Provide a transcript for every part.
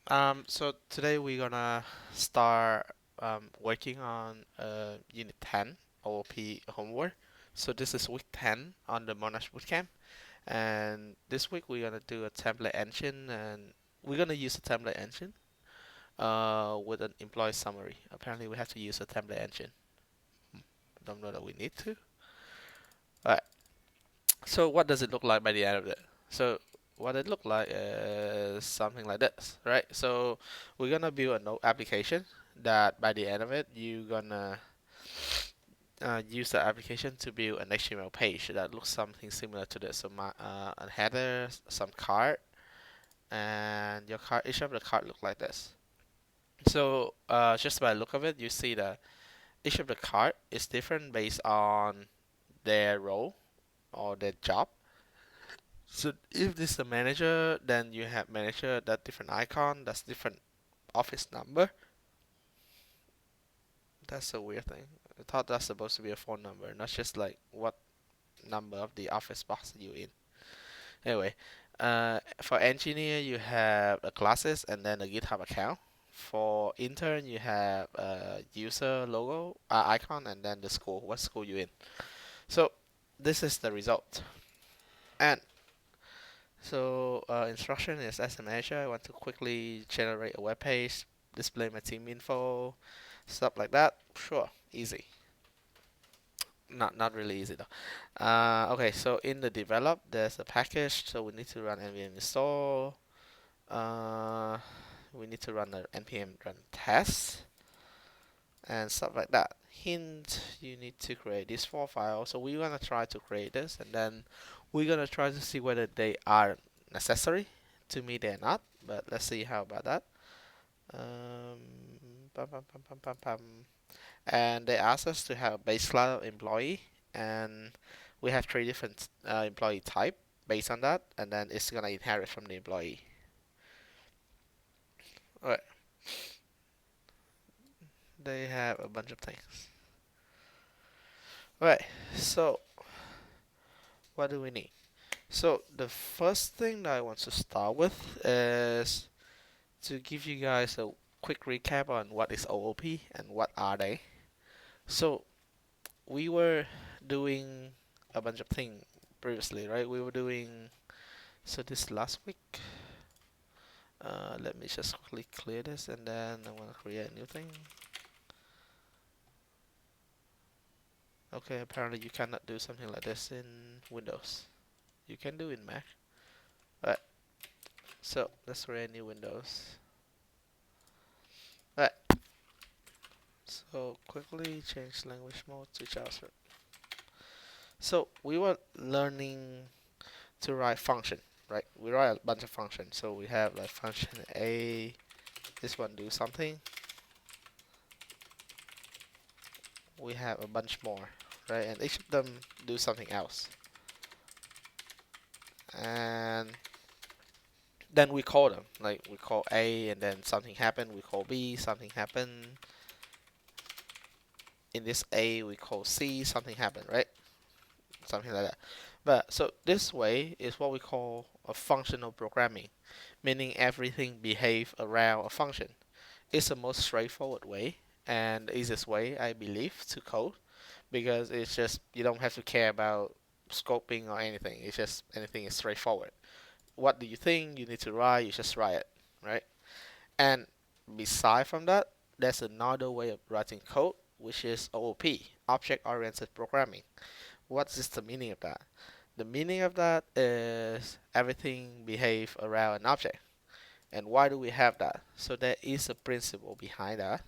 So today we're gonna start working on Unit 10 OOP homework. So this is week 10 on the Monash Bootcamp, and this week we're gonna do a template engine, and we're gonna use a template engine with an employee summary. Apparently, we have to use a template engine. Hmm, Don't know that we need to. Alright. So what does it look like by the end of it? So what it look like is something like this, right? So we're gonna build a node application that by the end of it, you're gonna use the application to build an HTML page that looks something similar to this. So a header, some card, and your card. Each of the card look like this. So just by the look of it, you see that each of the card is different based on their role or their job. So if this is a manager, then you have manager that different icon, that's different office number. That's a weird thing. I thought that's supposed to be a phone number, not just like what number of the office box you in. Anyway, for engineer you have a classes and then a GitHub account. For intern you have a user logo icon and then the school, what school you in. So this is the result. And so instruction is as a manager, I want to quickly generate a web page, display my team info, stuff like that. Sure, easy. Not really easy though. Okay, so in the develop, there's a package, so we need to run npm install. Uh, we need to run the npm run test and stuff like that. Hint, you need to create these 4 files. So we're gonna try to create this, and then we're gonna try to see whether they are necessary. To me, they're not, but let's see how about that. Um, Pum, pum, pum, pum, pum, pum. And they ask us to have a base class of employee, and we have 3 different employee type based on that, and then it's gonna inherit from the employee. Alright, they have a bunch of things. Alright, so what do we need? So the first thing that I want to start with is to give you guys a quick recap on what is OOP and what are they. So we were doing a bunch of things previously, right? We were doing so this last week. Let me just quickly clear this and then I want to create a new thing. Okay, apparently you cannot do something like this in Windows. You can do in Mac. Alright, so let's create a new Windows. Alright, so quickly change language mode to JavaScript. So we were learning to write function, right? We write a bunch of functions. So we have like function A, this one do something. We have a bunch more, right? And each of them do something else. And then we call them, like we call A and then something happened, we call B, something happened. In this A, we call C, something happened, right? Something like that. But so this way is what we call a functional programming, meaning everything behave around a function. It's the most straightforward way and the easiest way, I believe, to code because it's just you don't have to care about scoping or anything. It's just anything is straightforward. What do you think you need to write? You just write it, right? And beside from that, there's another way of writing code, which is OOP, object-oriented programming. What is the meaning of that? The meaning of that is everything behave around an object. And why do we have that? So there is a principle behind that,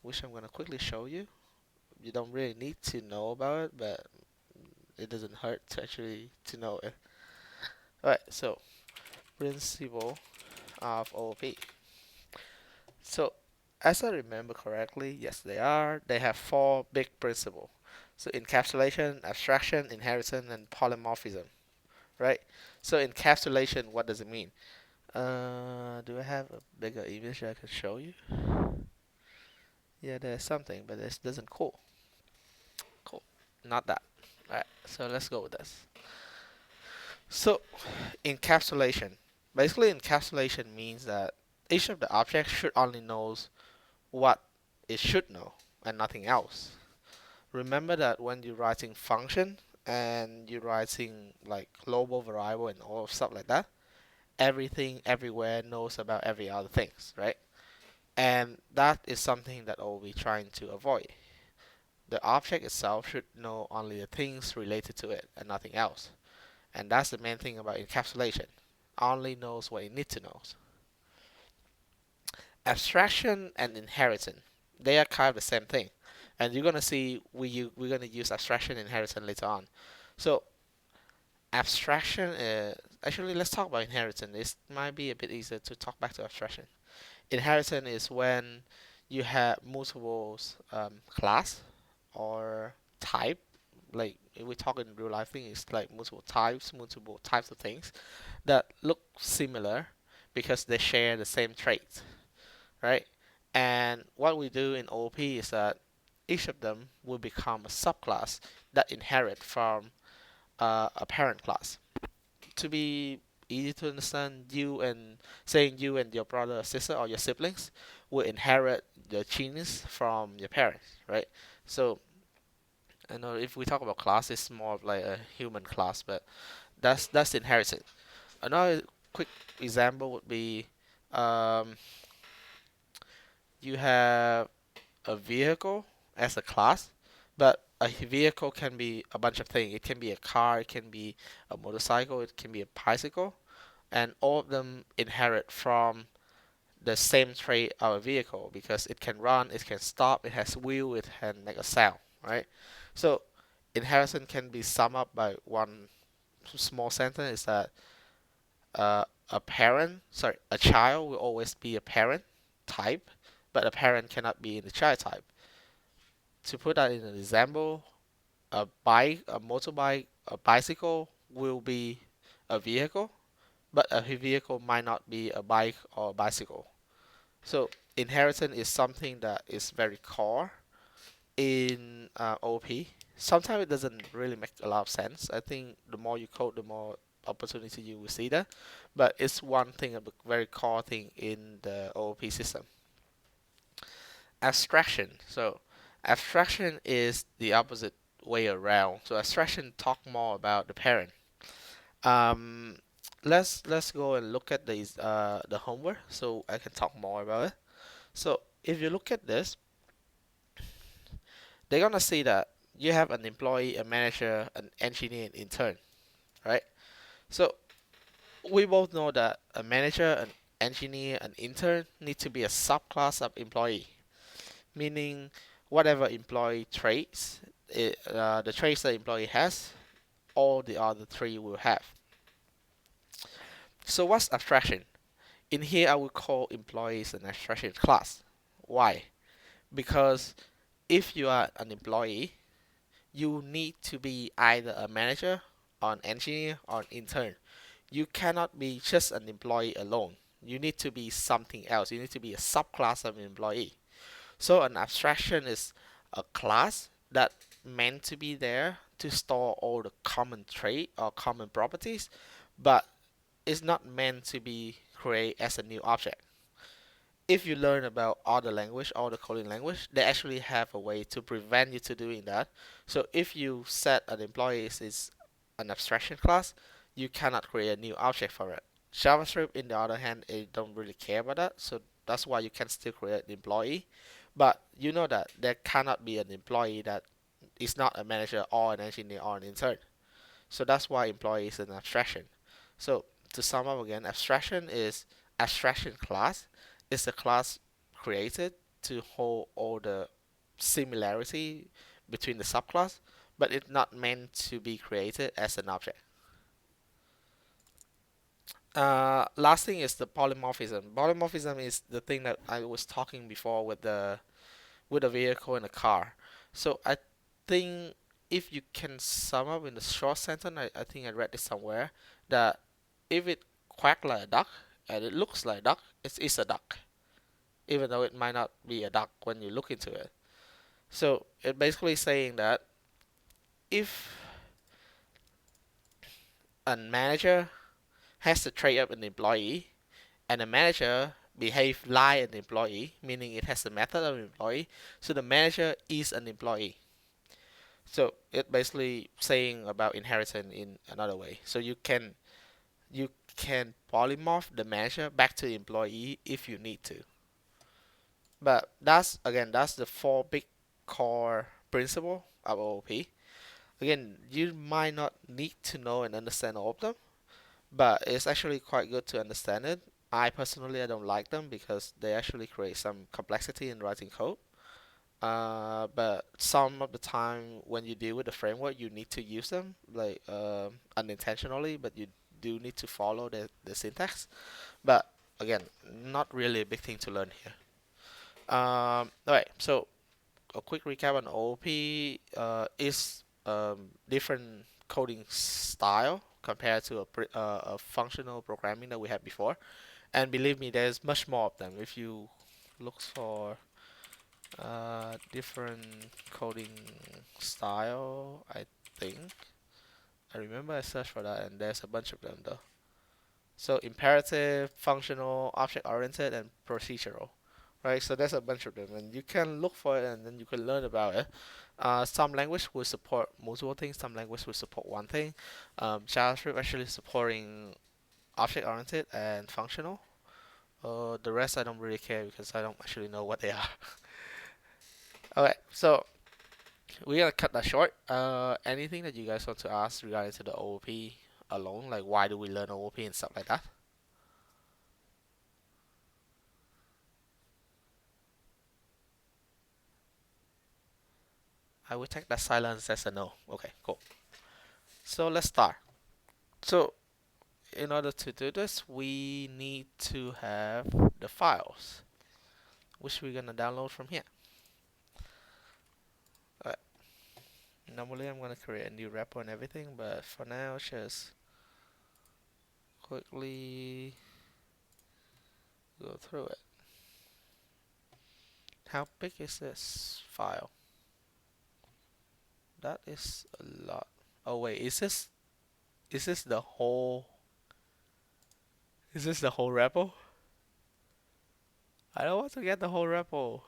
which I'm going to quickly show you. You don't really need to know about it, but it doesn't hurt to actually to know it. Alright, so principle of OOP. So as I remember correctly, yes they are. They have 4 big principles. So encapsulation, abstraction, inheritance, and polymorphism. Right? So encapsulation, what does it mean? Do I have a bigger image that I can show you? Yeah, there's something, but this doesn't cool. Cool. Not that. Alright, so let's go with this. So encapsulation. Basically encapsulation means that each of the objects should only knows what it should know and nothing else. Remember that when you're writing function and you're writing like global variable and all stuff like that, everything everywhere knows about every other things, right? And that is something that we'll be trying to avoid. The object itself should know only the things related to it and nothing else. And that's the main thing about encapsulation. Only knows what it needs to know. Abstraction and inheritance, they are kind of the same thing. And you're gonna see we're gonna use abstraction and inheritance later on. So abstraction actually let's talk about inheritance. It might be a bit easier to talk back to abstraction. Inheritance is when you have multiple class or type. Like if we talk in real life thing, it's like multiple types of things that look similar because they share the same traits, right? And what we do in OOP is that each of them will become a subclass that inherit from a parent class. To be easy to understand, you and your brother or sister or your siblings will inherit the genes from your parents, right? So I know if we talk about class, it's more of like a human class, but that's inherited. Another quick example would be um, you have a vehicle as a class, but a vehicle can be a bunch of things. It can be a car, it can be a motorcycle, it can be a bicycle, and all of them inherit from the same trait of a vehicle because it can run, it can stop, it has wheel, it can make a sound, right? So inheritance can be summed up by one small sentence is that a child will always be a parent type, but a parent cannot be in the child type. To put that in an example, a bike, a motorbike, a bicycle will be a vehicle, but a vehicle might not be a bike or a bicycle. So inheritance is something that is very core in OP. Sometimes it doesn't really make a lot of sense. I think the more you code, the more opportunity you will see that. But it's one thing, a very core thing in the OOP system. Abstraction. So abstraction is the opposite way around. So abstraction talk more about the parent. Um, let's go and look at the homework so I can talk more about it. So if you look at this, they're gonna see that you have an employee, a manager, an engineer, an intern, right? So we both know that a manager, an engineer, an intern need to be a subclass of employee, meaning whatever employee traits, the traits the employee has, all the other three will have. So what's abstraction? In here, I would call employees an abstraction class. Why? Because if you are an employee, you need to be either a manager, or an engineer, or an intern. You cannot be just an employee alone. You need to be something else. You need to be a subclass of an employee. So an abstraction is a class that meant to be there to store all the common trait or common properties, but it's not meant to be created as a new object. If you learn about other language, other coding language, they actually have a way to prevent you to doing that. So if you set an employee is an abstraction class, you cannot create a new object for it. JavaScript, in the other hand, it don't really care about that. So that's why you can still create an employee. But you know that there cannot be an employee that is not a manager or an engineer or an intern. So that's why employee is an abstraction. So to sum up again, abstraction class is a class created to hold all the similarity between the subclass, but it's not meant to be created as an object. Last thing is the polymorphism. Polymorphism is the thing that I was talking before with a vehicle and a car. So I think if you can sum up in a short sentence, I think I read this somewhere that if it quacks like a duck and it looks like a duck, it's a duck, even though it might not be a duck when you look into it. So it basically saying that if a manager has to trade up an employee and a manager behave like an employee, meaning it has the method of an employee. So the manager is an employee. So it basically saying about inheritance in another way. So you can polymorph the manager back to employee if you need to. But that's the four big core principle of OOP. Again, you might not need to know and understand all of them, but it's actually quite good to understand it. I don't like them because they actually create some complexity in writing code. But some of the time when you deal with the framework, you need to use them like unintentionally, but you do need to follow the syntax. But again, not really a big thing to learn here. Alright, so a quick recap on OOP is different coding style compared to a functional programming that we had before. And believe me, there's much more of them. If you look for different coding style, I think I remember I searched for that, and there's a bunch of them though. So imperative, functional, object-oriented, and procedural, right? So there's a bunch of them, and you can look for it, and then you can learn about it. Some language will support multiple things. Some language will support one thing. JavaScript actually supporting object-oriented and functional. The rest I don't really care because I don't actually know what they are. Okay, so we're gonna cut that short. Anything that you guys want to ask regarding to the OOP alone, like why do we learn OOP and stuff like that? I will take that silence as a no. Okay, cool. So let's start. So in order to do this, we need to have the files, which we're gonna download from here. Alright. Normally I'm gonna create a new repo and everything, but for now, just quickly go through it. How big is this file? That is a lot. Oh wait, is this the whole repo? I don't want to get the whole repo.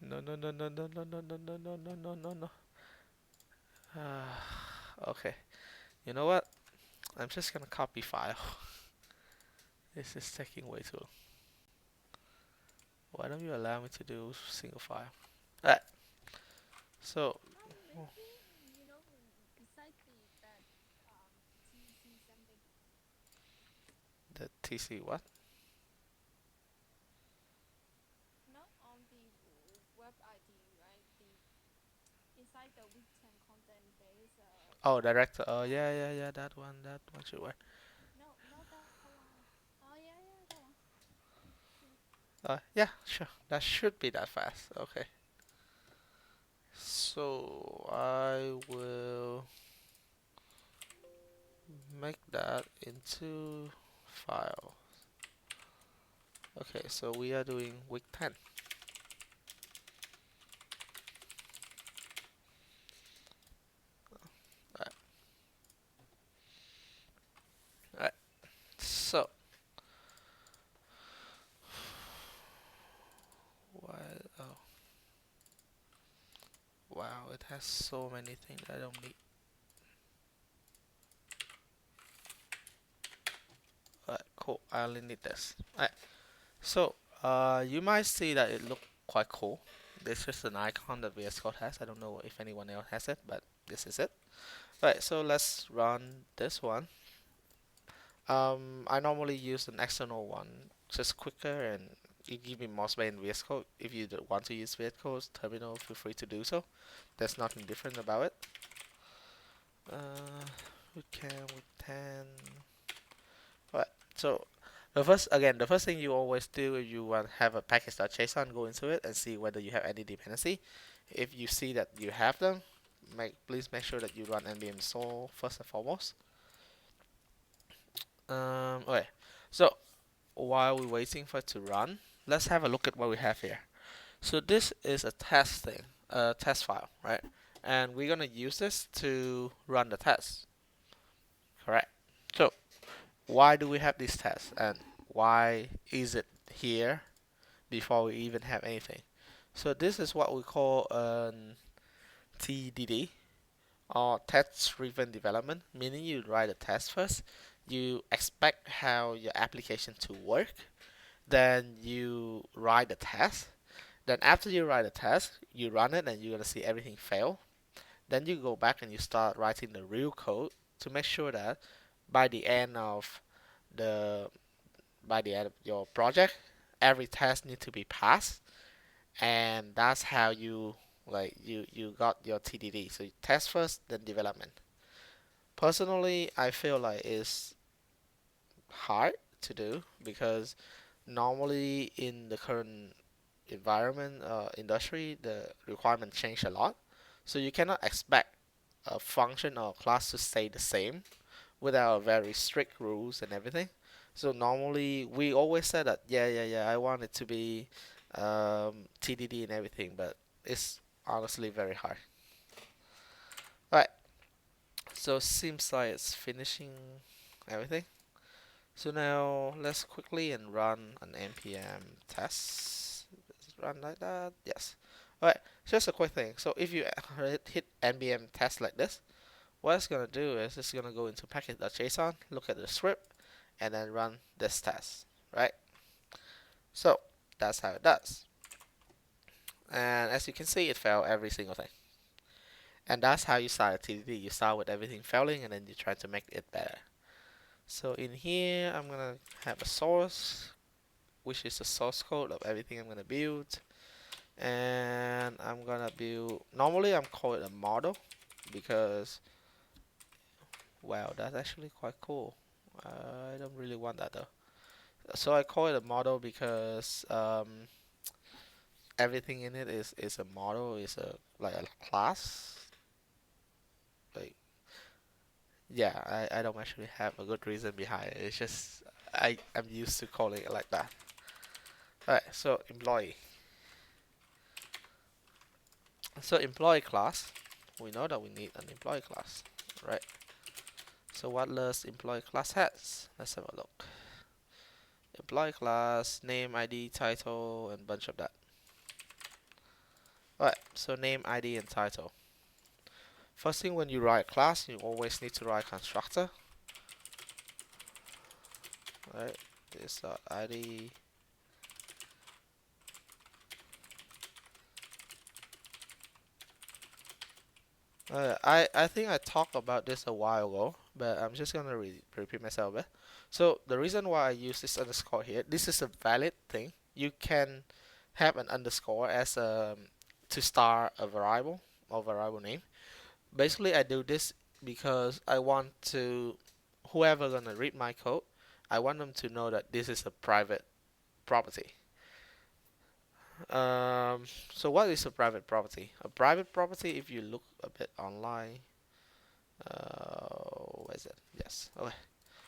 No no no no no no no no no no no no no no. Okay. You know what? I'm just gonna copy file. This is taking way too long. Why don't you allow me to do single file? Alright. So the TC what? Oh, director. Oh yeah yeah yeah. That one. That one should work. Yeah, sure. That should be that fast. Okay. So I will make that into file. Okay, so we are doing week 10. Alright. Alright. So why oh wow, it has so many things I don't need. Alright, cool. I only need this. Alright. So you might see that it look quite cool. This is an icon that VS Code has. I don't know if anyone else has it, but this is it. Right, so let's run this one. I normally use an external one, just quicker and it give me more space in VS Code. If you want to use VS Code's terminal, feel free to do so. There's nothing different about it. We can with 10. Right, so the first thing you always do if you want to have a package.json, go into it and see whether you have any dependency. If you see that you have them, please make sure that you run npm install first and foremost. Okay, so while we're waiting for it to run, let's have a look at what we have here. So this is a test file, right? And we're gonna use this to run the test. Correct. So why do we have this test and why is it here before we even have anything. So this is what we call an TDD, or test-driven development, meaning you write a test first, you expect how your application to work, then you write the test. Then after you write the test, you run it and you're gonna see everything fail. Then you go back and you start writing the real code to make sure that by the end of the by the end of your project, every test needs to be passed, and that's how you you got your TDD. So you test first, then development. Personally, I feel like it's hard to do because normally in the current environment industry, the requirement change a lot. So you cannot expect a function or class to stay the same without very strict rules and everything. So normally we always say that yeah, I want it to be TDD and everything, but it's honestly very hard. Right, so seems like it's finishing everything. So now let's quickly and run an npm test. Does it run like that? Yes. Alright, just a quick thing. So if you hit npm test like this, what it's gonna do is it's gonna go into package.json, look at the script, and then run this test, right? So that's how it does. And as you can see, it failed every single thing. And that's how you start a TDD. You start with everything failing, and then you try to make it better. So in here, I'm gonna have a source, which is the source code of everything I'm gonna build. And I'm gonna build, normally I'm calling it a model because, wow, that's actually quite cool. I don't really want that though. So I call it a model because everything in it is a model, is a like a class. Like yeah, I don't actually have a good reason behind it. It's just I'm used to calling it like that. Alright, so employee. So employee class, we know that we need an employee class, right? So what does employee class has? Let's have a look. Employee class, name, ID, title, and bunch of that. Alright, so name, ID, and title. First thing when you write class, you always need to write constructor. Right, this ID. I think I talked about this a while ago, but I'm just gonna repeat myself. So the reason why I use this underscore here, this is a valid thing. You can have an underscore as to start a variable or variable name. Basically, I do this because I want to whoever gonna read my code, I want them to know that this is a private property. So what is a private property? A private property, if you look a bit online, where is it? Yes. Okay.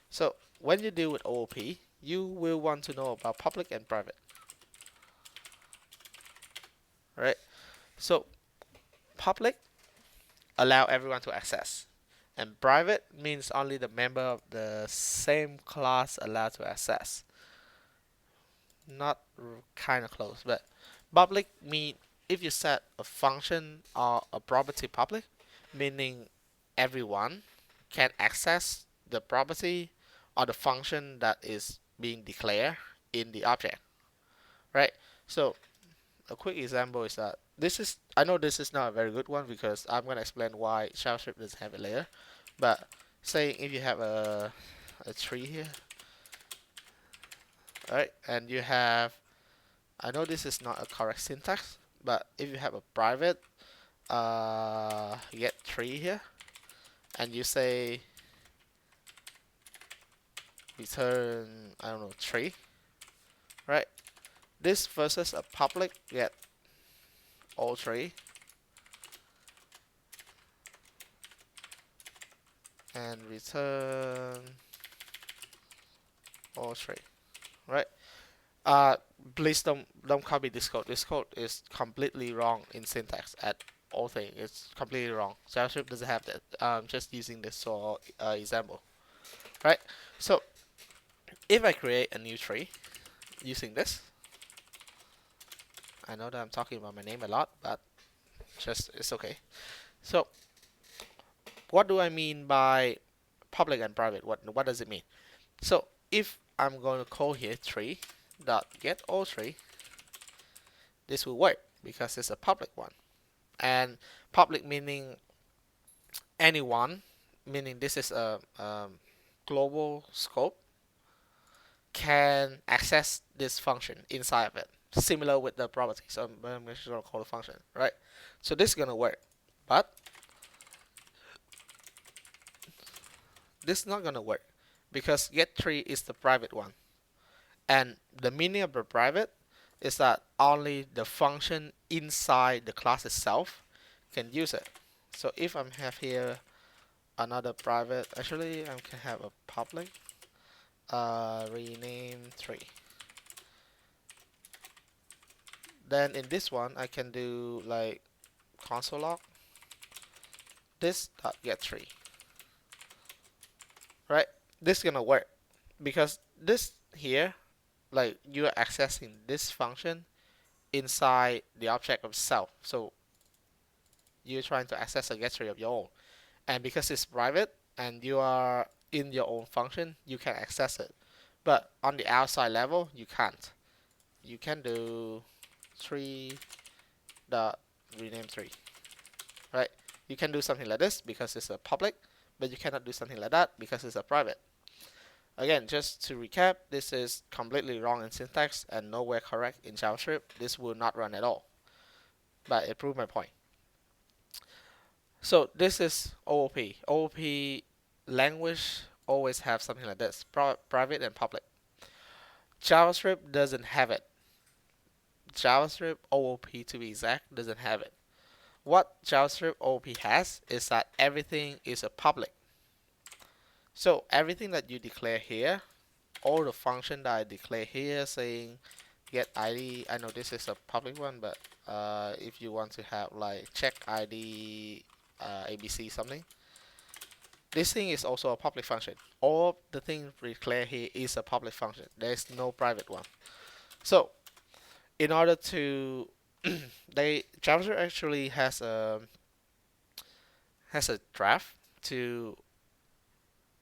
So when you deal with OOP, you will want to know about public and private. Right? So public allow everyone to access, and private means only the member of the same class allowed to access. Not kind of close, but public mean if you set a function or a property public, meaning everyone can access the property or the function that is being declared in the object, right? So a quick example is that this is, I know this is not a very good one because I'm going to explain why JavaScript doesn't have it later, but say if you have a tree here, right, and you have, I know this is not a correct syntax, but if you have a private get tree here, and you say return, I don't know, tree, right? This versus a public get all tree, and return all tree, right? Uh, please don't copy this code. This code is completely wrong in syntax at all thing. It's completely wrong. JavaScript doesn't have that. Just using this for example, right? So if I create a new tree using this, I know that I'm talking about my name a lot, but just it's okay. So what do I mean by public and private? What does it mean? So if I'm going to call here tree dot get all tree, this will work because it's a public one. And public meaning anyone, meaning this is a global scope, can access this function inside of it. Similar with the property. So I'm just going to call the function, right? So this is going to work. But this is not going to work because get3 is the private one. And the meaning of the private is that only the function inside the class itself can use it. So if I have here another private, actually I can have a public rename 3. Then in this one I can do like console log this dot get3, right? This is gonna work because this here, like you are accessing this function inside the object of itself. So you're trying to access a get3 of your own, and because it's private and you are in your own function, you can access it. But on the outside level, you can't. You can do 3 dot rename 3, right? You can do something like this because it's a public, but you cannot do something like that because it's a private. Again, just to recap, this is completely wrong in syntax and nowhere correct in JavaScript. This will not run at all. But it proved my point. So this is OOP. OOP language always have something like this, private and public. JavaScript doesn't have it. JavaScript OOP, to be exact, doesn't have it. What JavaScript OOP has is that everything is a public. So everything that you declare here, all the function that I declare here saying get ID, I know this is a public one, but if you want to have like check ID ABC something, this thing is also a public function. All the things declared here is a public function. There's no private one. So in order to JavaScript actually has a draft to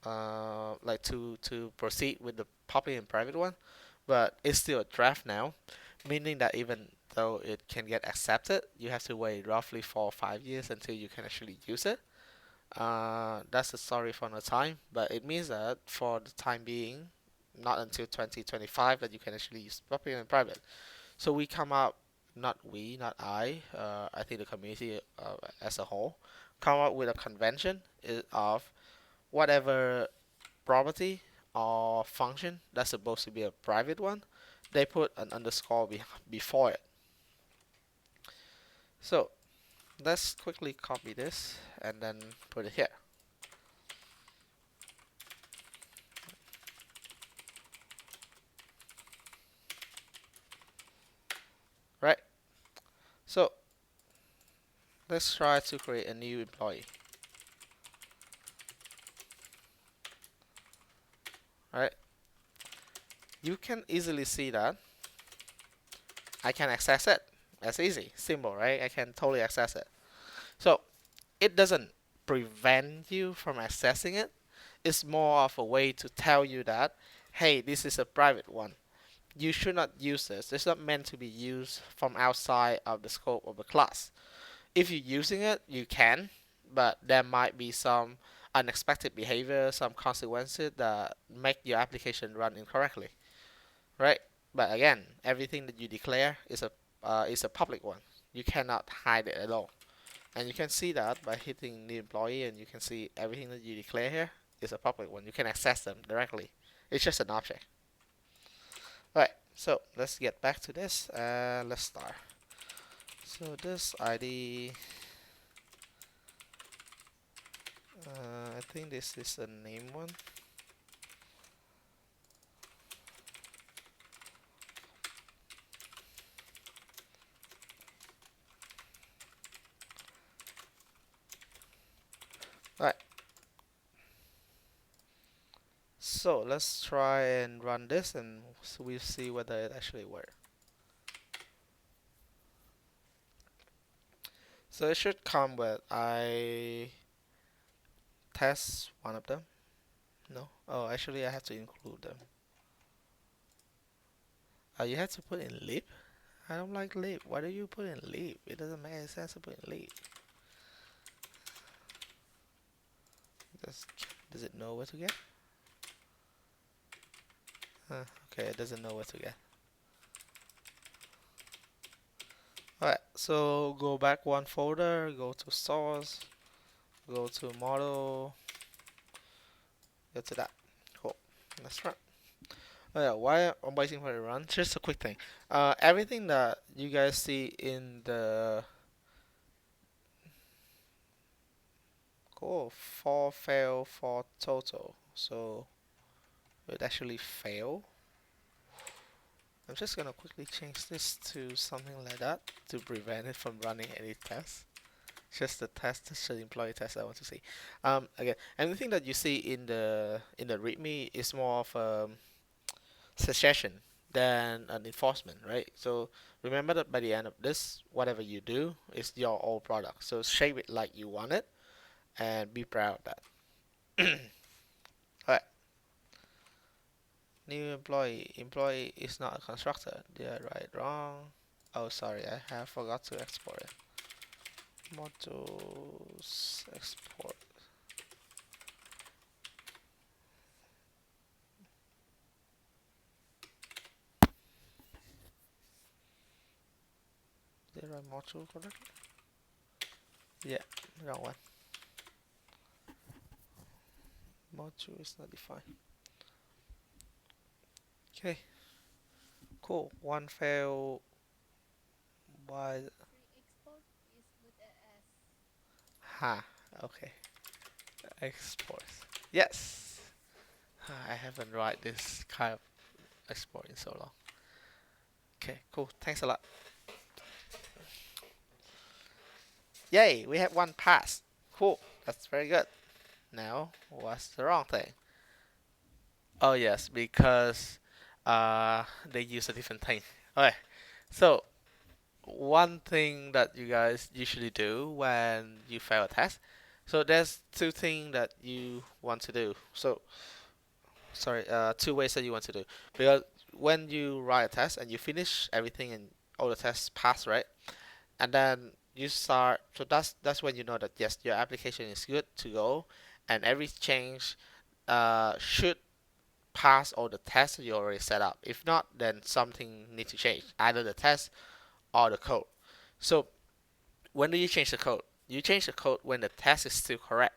to proceed with the public and private one, but it's still a draft now, meaning that even though it can get accepted, you have to wait roughly 4 or 5 years until you can actually use it. That's the story for the time, but it means that for the time being, not until 2025 that you can actually use public and private. So we come up, not we, not I think the community as a whole, come up with a convention of whatever property or function that's supposed to be a private one, they put an underscore before it. So let's quickly copy this and then put it here. Right? So let's try to create a new employee. Right? You can easily see that I can access it. That's easy, simple, right? I can totally access it. So it doesn't prevent you from accessing it. It's more of a way to tell you that, hey, this is a private one. You should not use this. It's not meant to be used from outside of the scope of the class. If you're using it, you can, but there might be some unexpected behavior, some consequences that make your application run incorrectly, right? But again, everything that you declare is a public one. You cannot hide it at all. And you can see that by hitting the employee, and you can see everything that you declare here is a public one. You can access them directly. It's just an object. Alright, so let's get back to this and let's start. So this ID, I think this is a name one. Alright. So let's try and run this and we'll see whether it actually works. So it should come with I test one of them. No. Oh, actually I have to include them. Oh, you have to put in lib? I don't like lib. Why do you put in lib? It doesn't make any sense to put in lib. Does, does it know where to get? Okay, it doesn't know where to get. Alright, so go back one folder, go to source, go to model, go to that. Cool. Let's run. Oh yeah, while I'm waiting for it to run, just a quick thing. Everything that you guys see in the for fail for total, so it actually fail. I'm just gonna quickly change this to something like that to prevent it from running any tests. Just the test, just the employee test I want to see. Again, anything that you see in the README is more of suggestion than an enforcement, right? So remember that by the end of this, whatever you do is your own product. So shape it like you want it and be proud of that. Alright. New employee. Employee is not a constructor. Did I write wrong? Oh, sorry, I have forgot to export it. Modules export. Did I write module correctly? Yeah, wrong one. Module is not defined. Okay, cool. One fail. Why? Ha. Okay. Export. Yes. I haven't write this kind of export in so long. Okay, cool. Thanks a lot. Yay, we have one pass. Cool. That's very good. Now, what's the wrong thing? Oh yes, because they use a different thing. Okay, so one thing that you guys usually do when you fail a test. So there's two things that you want to do. So sorry, two ways that you want to do. Because when you write a test and you finish everything and all the tests pass, right? And then you start. So that's when you know that yes, your application is good to go, and every change should pass all the tests you already set up. If not, then something needs to change, either the test or the code. So when do you change the code? You change the code when the test is still correct,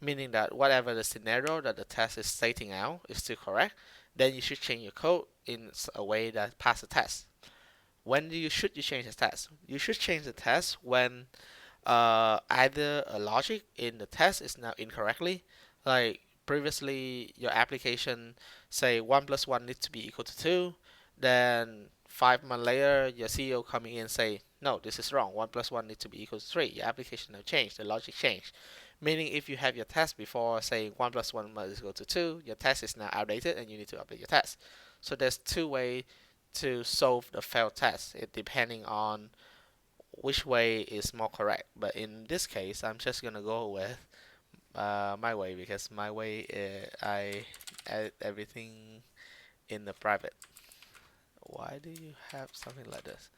meaning that whatever the scenario that the test is stating out is still correct. Then you should change your code in a way that passes the test. When should you change the test? You should change the test when either a logic in the test is now incorrectly, like previously your application say 1 plus 1 needs to be equal to 2, then 5 months later your CEO coming in say no, this is wrong, 1 plus 1 needs to be equal to 3. Your application now changed, the logic changed, meaning if you have your test before saying 1 plus 1 must equal to 2, your test is now outdated and you need to update your test. So there's two ways to solve the failed test, it depending on which way is more correct. But in this case, I'm just gonna go with my way because my way I edit everything in the private. Why do you have something like this?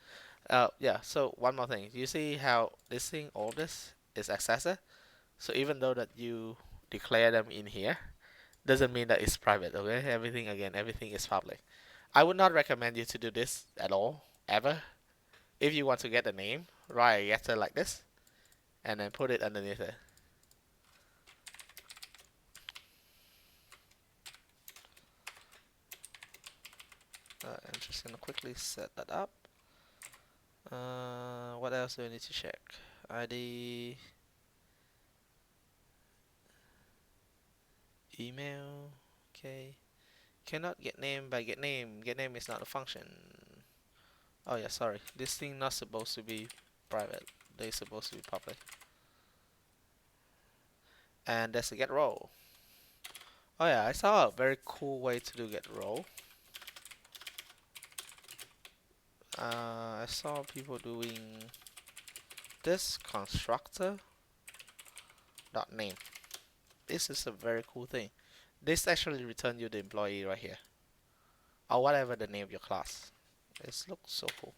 Yeah. So one more thing. You see how this thing, all this is accessor. So even though that you declare them in here, doesn't mean that it's private. Okay. Everything again, everything is public. I would not recommend you to do this at all, ever. If you want to get the name, write a getter like this, and then put it underneath it. I'm just gonna quickly set that up. What else do I need to check? ID, email, okay. Cannot get name by get name. Get name is not a function. Oh yeah, sorry. This thing not supposed to be private. They're supposed to be public. And that's the get role. Oh yeah, I saw a very cool way to do get role. I saw people doing this constructor dot name. This is a very cool thing. This actually return you the employee right here, or whatever the name of your class. It looks so cool,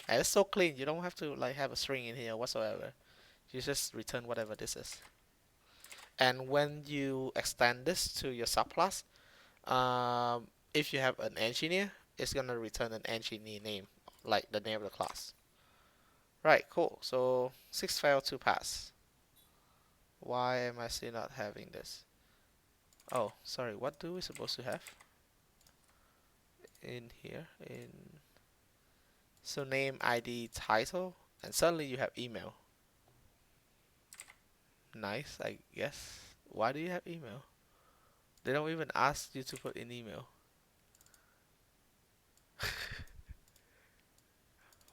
and it's so clean. You don't have to like have a string in here whatsoever. You just return whatever this is. And when you extend this to your subclass, if you have an engineer, it's gonna return an engineer name, like the name of the class. Right, cool. So 6 failed, 2 pass. Why am I still not having this? Oh, sorry. What do we supposed to have in here? So name, ID, title, and suddenly you have email. Nice, I guess. Why do you have email? They don't even ask you to put in email.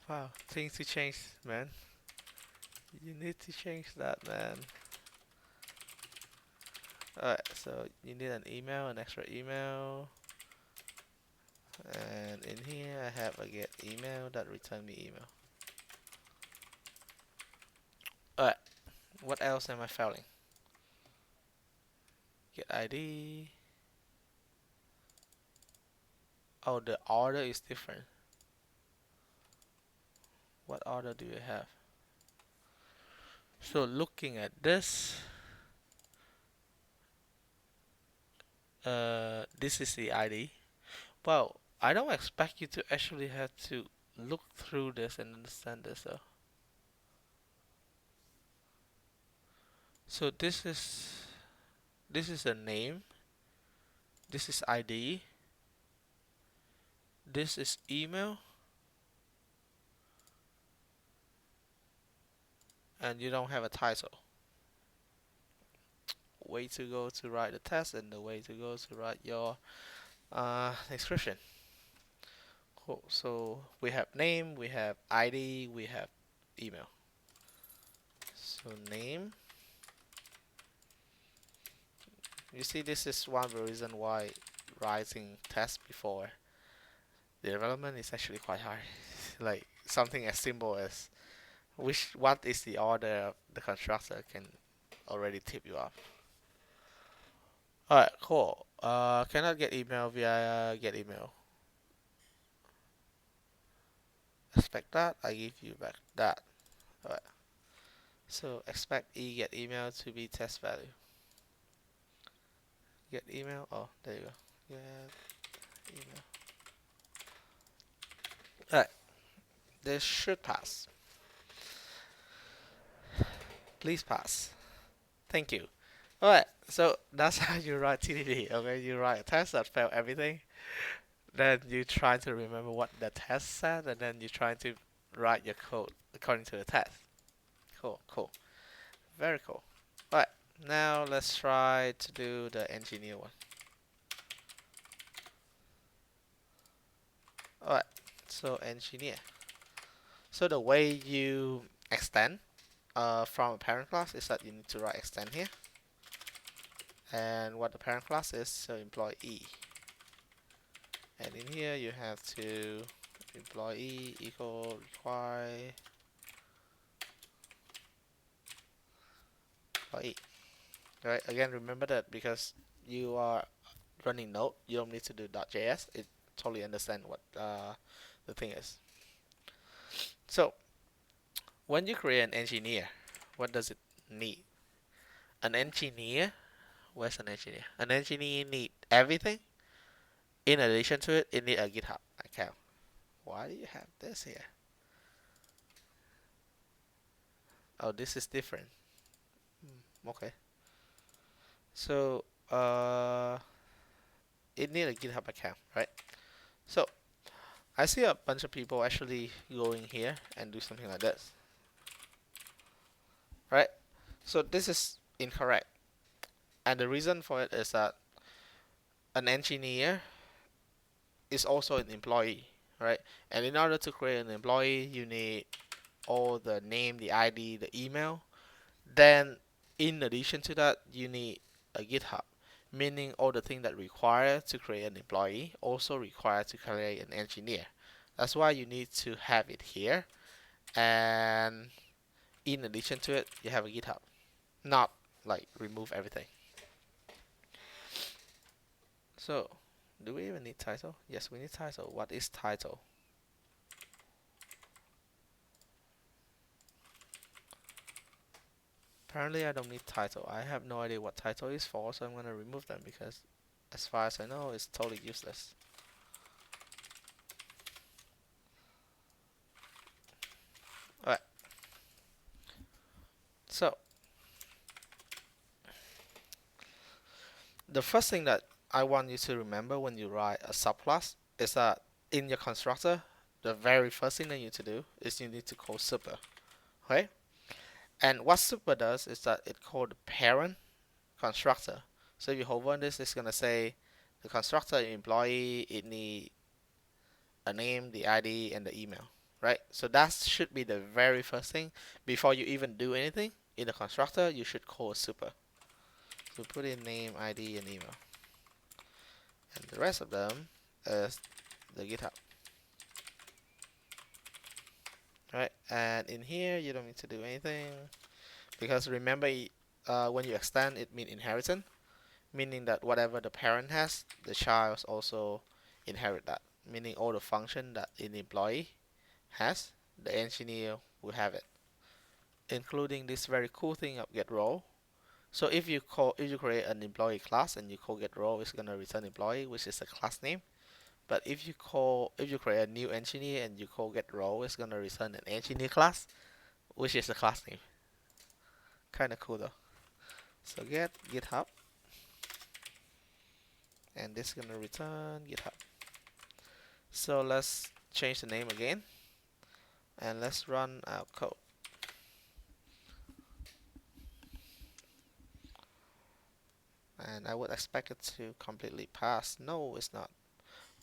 Wow, things to change, man. You need to change that, man. Alright, so you need an email, an extra email. And in here I have a get email that return me email. Alright, what else am I failing? Get ID. Oh, the order is different. What order do you have? So looking at this, this is the ID. Well, I don't expect you to actually have to look through this and understand this though. So this is a name, this is ID, this is email, and you don't have a title. Way to go to write the test and the way to go to write your description. Cool. So we have name, we have ID, we have email. So name. You see, this is one of the reason why writing tests before the development is actually quite hard. Like something as simple as what is the order of the constructor can already tip you off. Alright, cool. Cannot get email via get email. Expect that, I give you back that. Alright. So expect get email to be test value. Get email, oh there you go. Get email. Alright, this should pass. Please pass. Thank you. Alright, so that's how you write TDD, okay? You write a test that failed everything, then you try to remember what the test said, and then you try to write your code according to the test. Cool, cool. Very cool. Alright, now let's try to do the engineer one. Alright, so engineer. So the way you extend from a parent class is that you need to write extend here. And what the parent class is, so employee. And in here you have to employee equal require employee. Right, again remember that because you are running Node, you don't need to do .js. It totally understand what the thing is. So when you create an engineer, what does it need? An engineer, where's an engineer? An engineer need everything. In addition to it, it need a GitHub account. Why do you have this here? Oh, this is different. Okay. So it need a GitHub account, right? So I see a bunch of people actually going here and do something like this, right? So this is incorrect, and the reason for it is that an engineer is also an employee, right? And in order to create an employee, you need all the name, the ID, the email. Then in addition to that, you need a GitHub, meaning all the things that require to create an employee also require to create an engineer. That's why you need to have it here. And in addition to it, you have a GitHub. Not like remove everything. So, do we even need title? Yes, we need title. What is title? Apparently I don't need title. I have no idea what title is for, so I'm going to remove them because as far as I know, it's totally useless. Alright, so the first thing that I want you to remember when you write a subclass is that in your constructor, the very first thing that you need to do is you need to call super, okay? And what super does is that it called the parent constructor. So if you hover on this, it's gonna say the constructor employee, it need a name, the ID, and the email, right? So that should be the very first thing before you even do anything in the constructor. You should call super. So put in name, ID, and email, and the rest of them is the GitHub, right? And in here, you don't need to do anything because remember, when you extend, it means inheritance, meaning that whatever the parent has, the child also inherit that. Meaning all the function that an employee has, the engineer will have it, including this very cool thing of get role. So if you create an employee class and you call get role, it's gonna return employee, which is a class name. But if you create a new engineer and you call get role, it's gonna return an engineer class, which is a class name. Kinda cool though. So get GitHub, and this is gonna return GitHub. So let's change the name again, and let's run our code. And I would expect it to completely pass. No, it's not.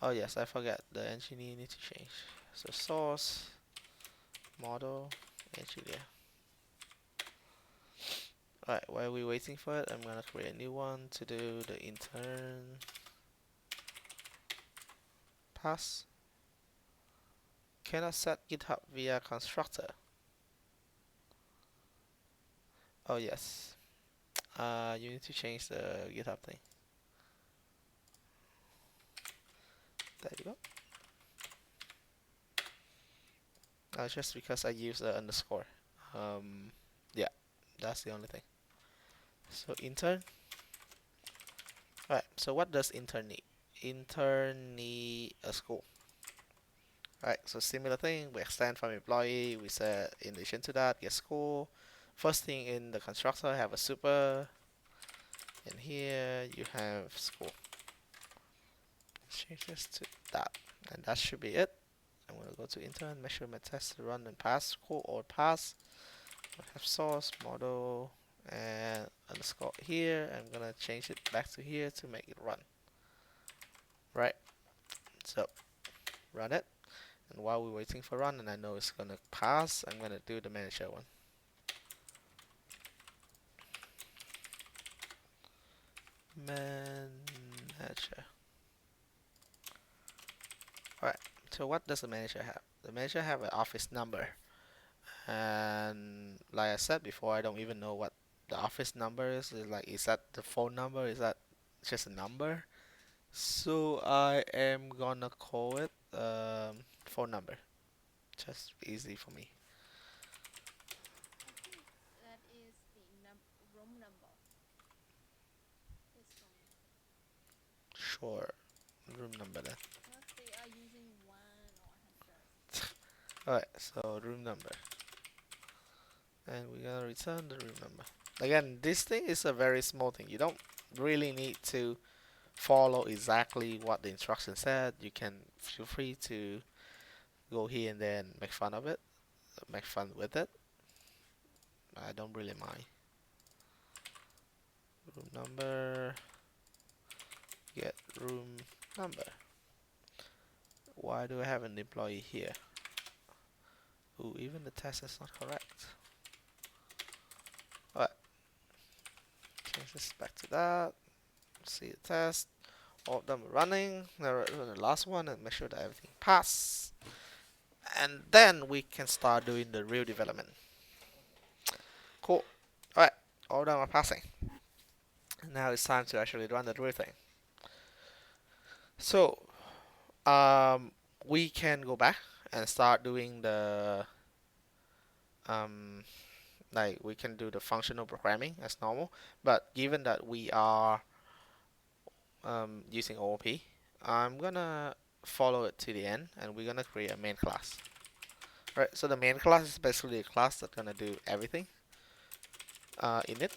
Oh yes, I forgot the engineer need to change. So source, model, engineer. Alright, while we're waiting for it, I'm gonna create a new one to do the intern pass. Cannot set GitHub via constructor. Oh yes. You need to change the GitHub thing. There you go. Just because I use the underscore. Yeah, that's the only thing. So intern. Alright, so what does intern need? Intern need a school. Alright, so similar thing, we extend from employee, we set in addition to that, get school. First thing in the constructor, have a super. And here you have school. Change this to that. And that should be it. I'm gonna go to intern, measurement test, run and pass, school or pass. I have source, model, and underscore here. I'm gonna change it back to here to make it run. Right, so run it. And while we're waiting for run, and I know it's gonna pass, I'm gonna do the manager one. Manager. Alright, so what does the manager have? The manager have an office number. And like I said before, I don't even know what the office number is. Is that the phone number? Is that just a number? So I am gonna call it phone number. Just easy for me. That is the room number. This one. Sure, room number then. Because they are using one or hashes. Alright, so room number. And we're gonna return the room number. Again, this thing is a very small thing. You don't really need to follow exactly what the instruction said. You can feel free to go here and then make fun of it, make fun with it. I don't really mind. Room number, get room number. Why do I have an employee here? Ooh, even the test is not correct. Alright, change this back to that. see the test. All of them are running. Now run the last one and make sure that everything passes. And then we can start doing the real development. Cool. Alright, all of them are passing. Now it's time to actually run the real thing. So, we can go back and start doing the um, like we can do the functional programming as normal. But given that we are using OOP, I'm gonna follow it to the end, and we're gonna create a main class. Right. So the main class is basically a class that's gonna do everything in it.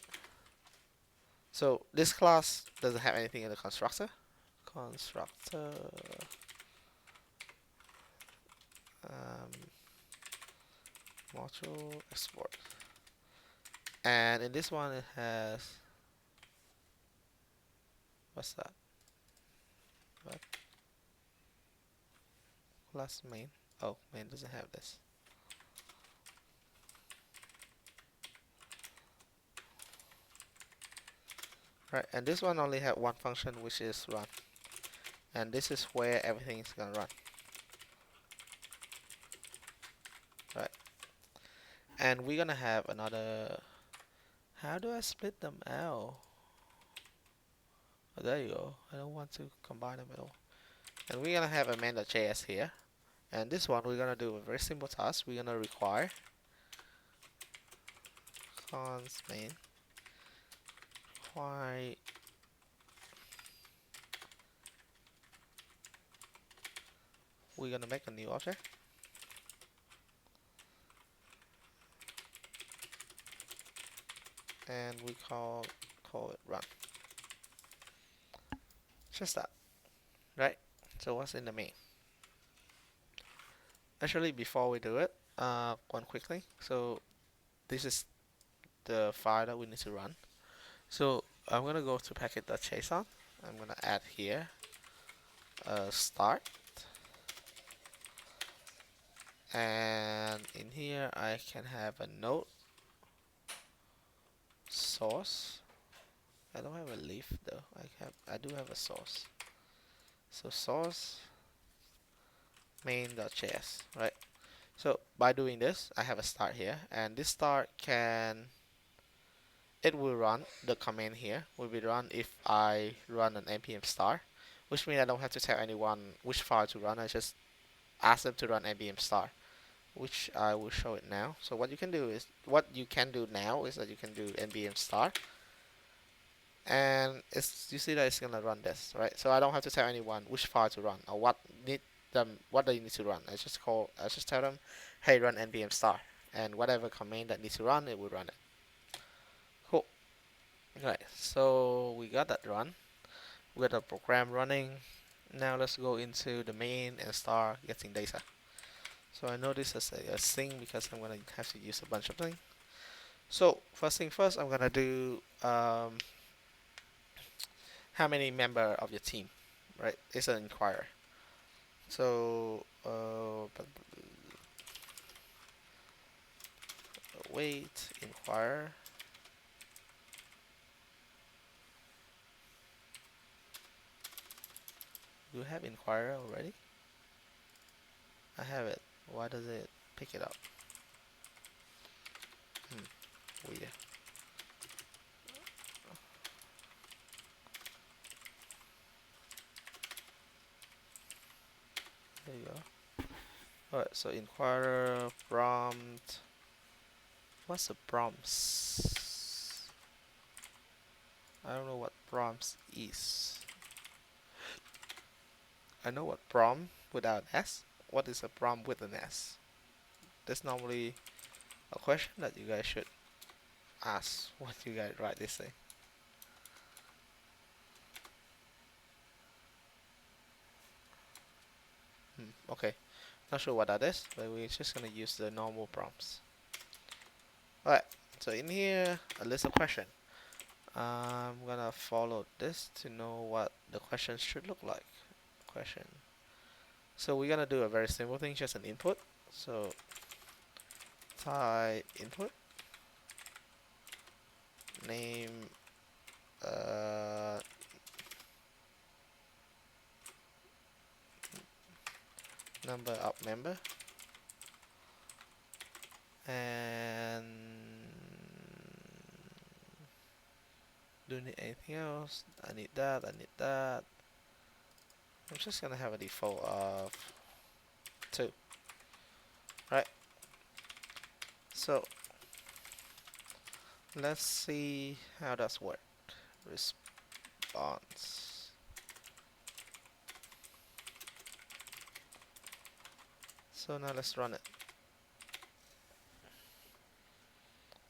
So this class doesn't have anything in the constructor. Constructor um, module export, and in this one it has what's that? What class main? Oh, main doesn't have this. Right, and this one only have one function, which is run, and this is where everything is gonna run. Right, and we're gonna have another. How do I split them out? Oh, there you go. I don't want to combine them at all. And we're gonna have a main.js here, and this one we're gonna do a very simple task. We're gonna require cons main why we're gonna make a new object, and we call it run. Just that, right? So what's in the main? Actually, before we do it, one quick thing. So this is the file that we need to run. So I'm gonna go to package.json. I'm gonna add here a start, and in here I can have a node source. I don't have a leaf though. I do have a source. So source main.js, right? So by doing this, I have a start here, and this start it will run the command here. Will be run if I run an npm star, which means I don't have to tell anyone which file to run. I just ask them to run npm star, which I will show it now. So what you can do now is that you can do npm star, and you see that it's gonna run this, right? So I don't have to tell anyone which file to run or what they need to run. I just tell them, hey, run npm star, and whatever command that needs to run, it will run it. Cool. Right. So we got that run. We got the program running. Now let's go into the main and start getting data. So I know this is a thing because I'm gonna have to use a bunch of things. So first thing first, I'm gonna do how many member of your team, right? It's an inquirer. So wait inquirer. Do you have inquirer already? I have it. Why does it pick it up? Weird. There you go. Alright, so inquirer prompt. What's the prompts? I don't know what prompts is. I know what prompt without an S. What is a prompt with an S? That's normally a question that you guys should ask when you guys write this thing. Okay, not sure what that is, but we're just gonna use the normal prompts. Alright, so in here, a list of questions. I'm gonna follow this to know what the questions should look like. Question. So we're gonna do a very simple thing, just an input. So type input, name, number of member, and do need anything else? I need that, I need that. I'm just gonna have a default of 2, right? So let's see how that's work. Response. So now let's run it.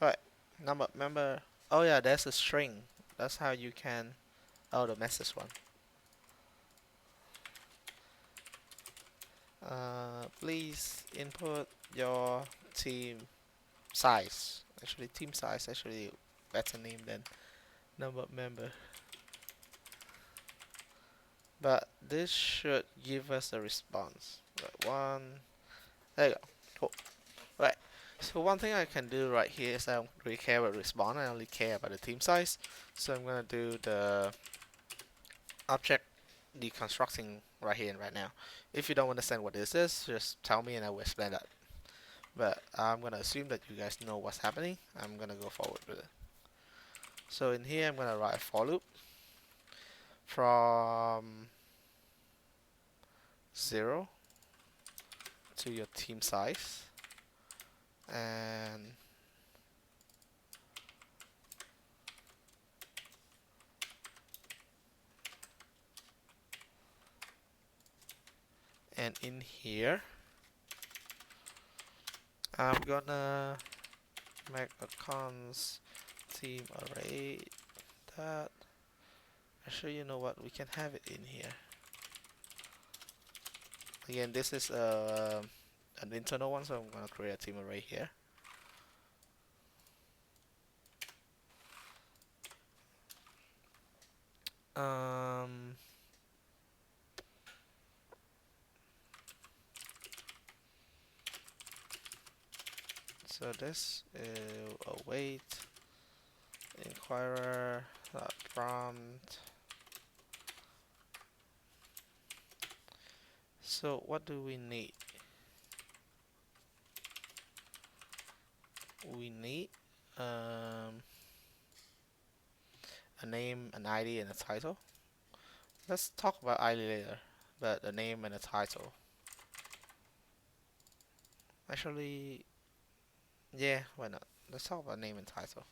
Alright, number member. Oh yeah, there's a string. That's how you can. Oh, the message one. Please input your team size. Actually, team size actually better name than number of member. But this should give us a response. Right, one. There you go. Cool. Right. So one thing I can do right here is I don't really care about response. I only care about the team size. So I'm gonna do the object deconstructing right here and right now. If you don't understand what this is, just tell me and I will explain that. But I'm gonna assume that you guys know what's happening. I'm gonna go forward with it. So in here, I'm gonna write a for loop from 0 to your team size, and in here, I'm gonna make a cons team array that. Actually, you know what? We can have it in here. Again, this is an internal one, so I'm gonna create a team array here. Um, so this is await inquirer prompt. So what do we need? We need a name, an ID, and a title. Let's talk about ID later, but a name and a title. Actually, yeah, why not? Let's talk about name and title.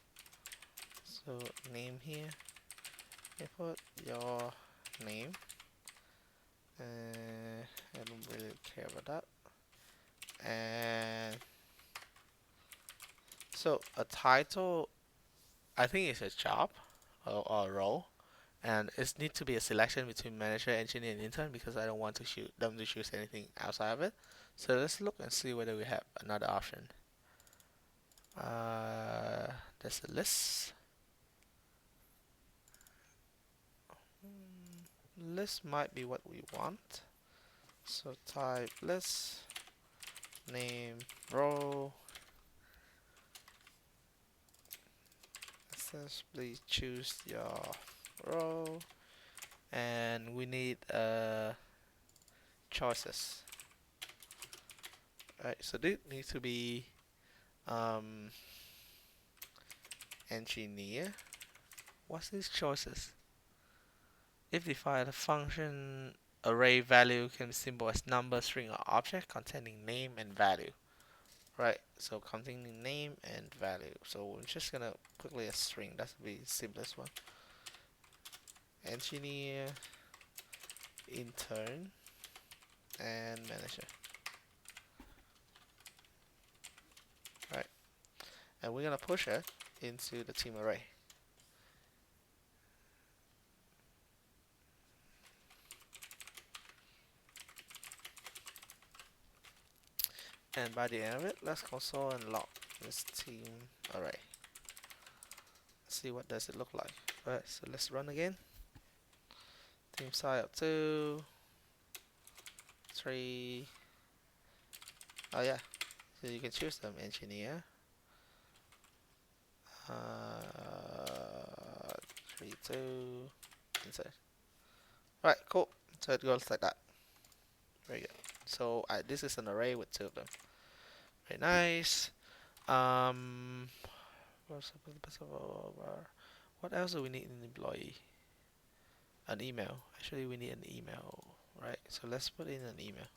So name here, input your name. I don't really care about that. And so a title, I think it's a job or a role, and it needs to be a selection between manager, engineer, and intern because I don't want to shoot them to choose anything outside of it. So let's look and see whether we have another option. There's a list. List might be what we want. So type list, name, role. Let's please choose your role, and we need choices. Right, so this needs to be um, engineer. What's these choices? If defined, a function array value can be symbolized as number, string, or object containing name and value. Right, so containing name and value. So we're just gonna quickly a string. That's the simplest one. Engineer, intern, and manager. Right, and we're gonna push it into the team array. And by the end of it, let's console and log this team array. See what does it look like. Right, so let's run again. Team size of 2, 3. Oh yeah, so you can choose them. Engineer. 3, 2, insert. Right, cool. So it goes like that. Very good. So this is an array with two of them. Very nice. Um, what else do we need in employee? An email. Actually, we need an email, right? So let's put in an email.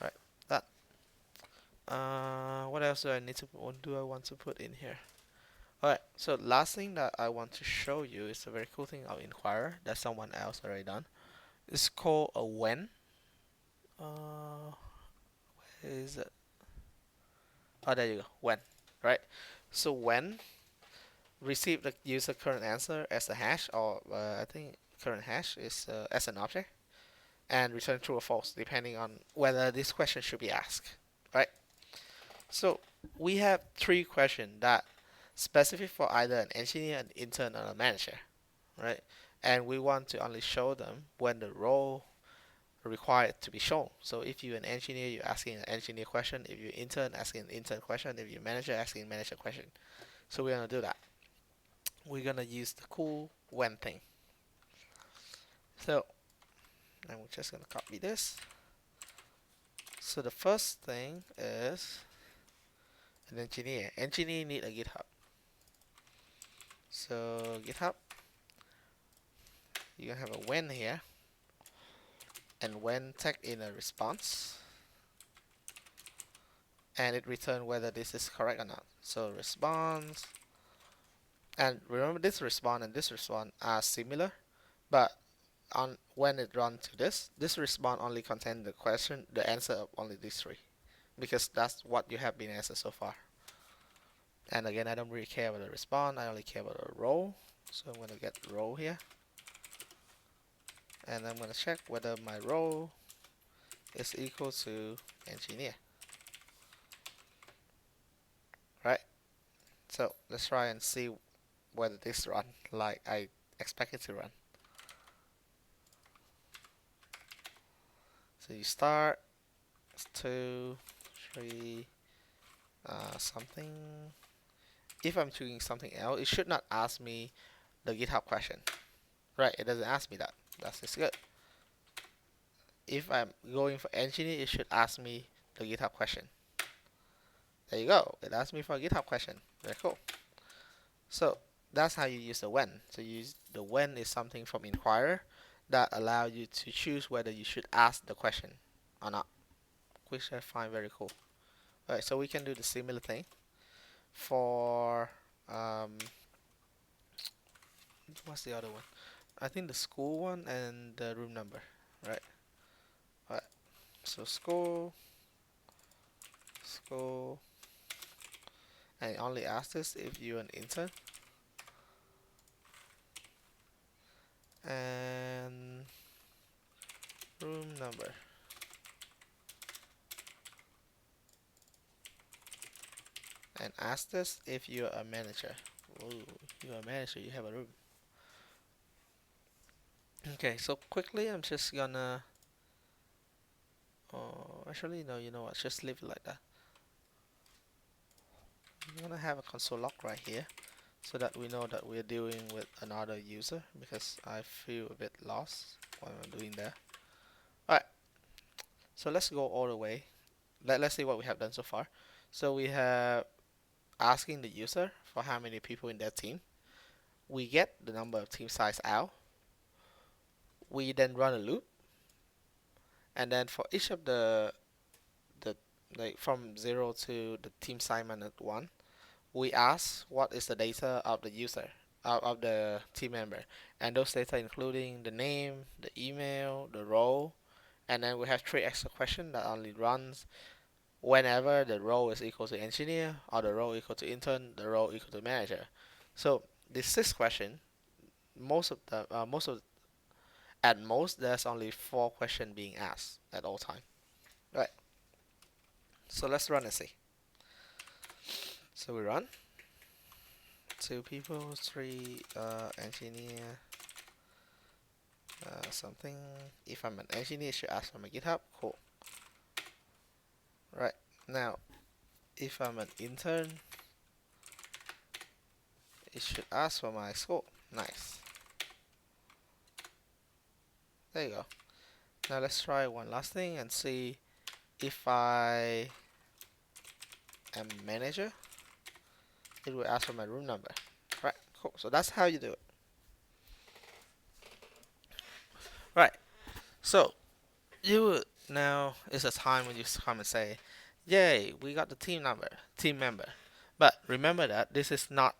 Right. That. What else do I need to? What do I want to put in here? Alright, so last thing that I want to show you is a very cool thing of Inquirer that someone else already done. It's called a when. Where is it? Oh, there you go. When, right? So when receive the user current answer as a hash, or I think current hash is as an object, and return true or false depending on whether this question should be asked, right? So we have three questions that specific for either an engineer, an intern, or a manager, right? And we want to only show them when the role required to be shown. So if you're an engineer, you're asking an engineer question. If you're intern, asking an intern question. If you're manager, asking a manager question. So we're gonna do that. We're gonna use the cool when thing. So I'm just gonna copy this. So the first thing is an engineer. Engineer need a GitHub. So GitHub, you're gonna have a when here, and when tag in a response, and it return whether this is correct or not. So response, and remember this response and this response are similar, but on when it runs to this response only contains the question, the answer of only these three, because that's what you have been answered so far. And again, I don't really care about the response, I only care about the role. So I'm gonna get role here, and I'm gonna check whether my role is equal to engineer. Right? So let's try and see whether this run like I expect it to run. So you start 2, 3, something. If I'm choosing something else, it should not ask me the GitHub question. Right, it doesn't ask me that. That's just good. If I'm going for engineer, it should ask me the GitHub question. There you go. It asked me for a GitHub question. Very cool. So that's how you use the when. So you use the when is something from Inquirer that allow you to choose whether you should ask the question or not, which I find very cool. Alright, so we can do the similar thing for what's the other one? I think the school one and the room number, right? Alright, so school, and only ask this if you're an intern, and room number. And ask this if you're a manager. Ooh, you're a manager, you have a room. Okay, so quickly I'm just gonna actually no, you know what, just leave it like that. I'm gonna have a console log right here so that we know that we're dealing with another user, because I feel a bit lost while I'm doing that. Alright, so let's go all the way. Let's see what we have done so far. So we have asking the user for how many people in their team. We get the number of team size out. We then run a loop, and then for each of the like from 0 to the team size minus 1, we ask what is the data of the user, of the team member, and those data including the name, the email, the role, and then we have three extra questions that only runs whenever the role is equal to engineer, or the role equal to intern, the role equal to manager. So this sixth question, most of at most there's only 4 questions being asked at all time. Right. So let's run and see. So we run. 2 people, 3 engineer, something. If I'm an engineer, it should ask for my GitHub. Cool. Right. Now, if I'm an intern, it should ask for my scope. Nice. There you go. Now let's try one last thing and see if I am manager, it will ask for my room number. Right, cool. So that's how you do it. Right. So you would now is a time when you come and say, "Yay, we got the team member." But remember that this is not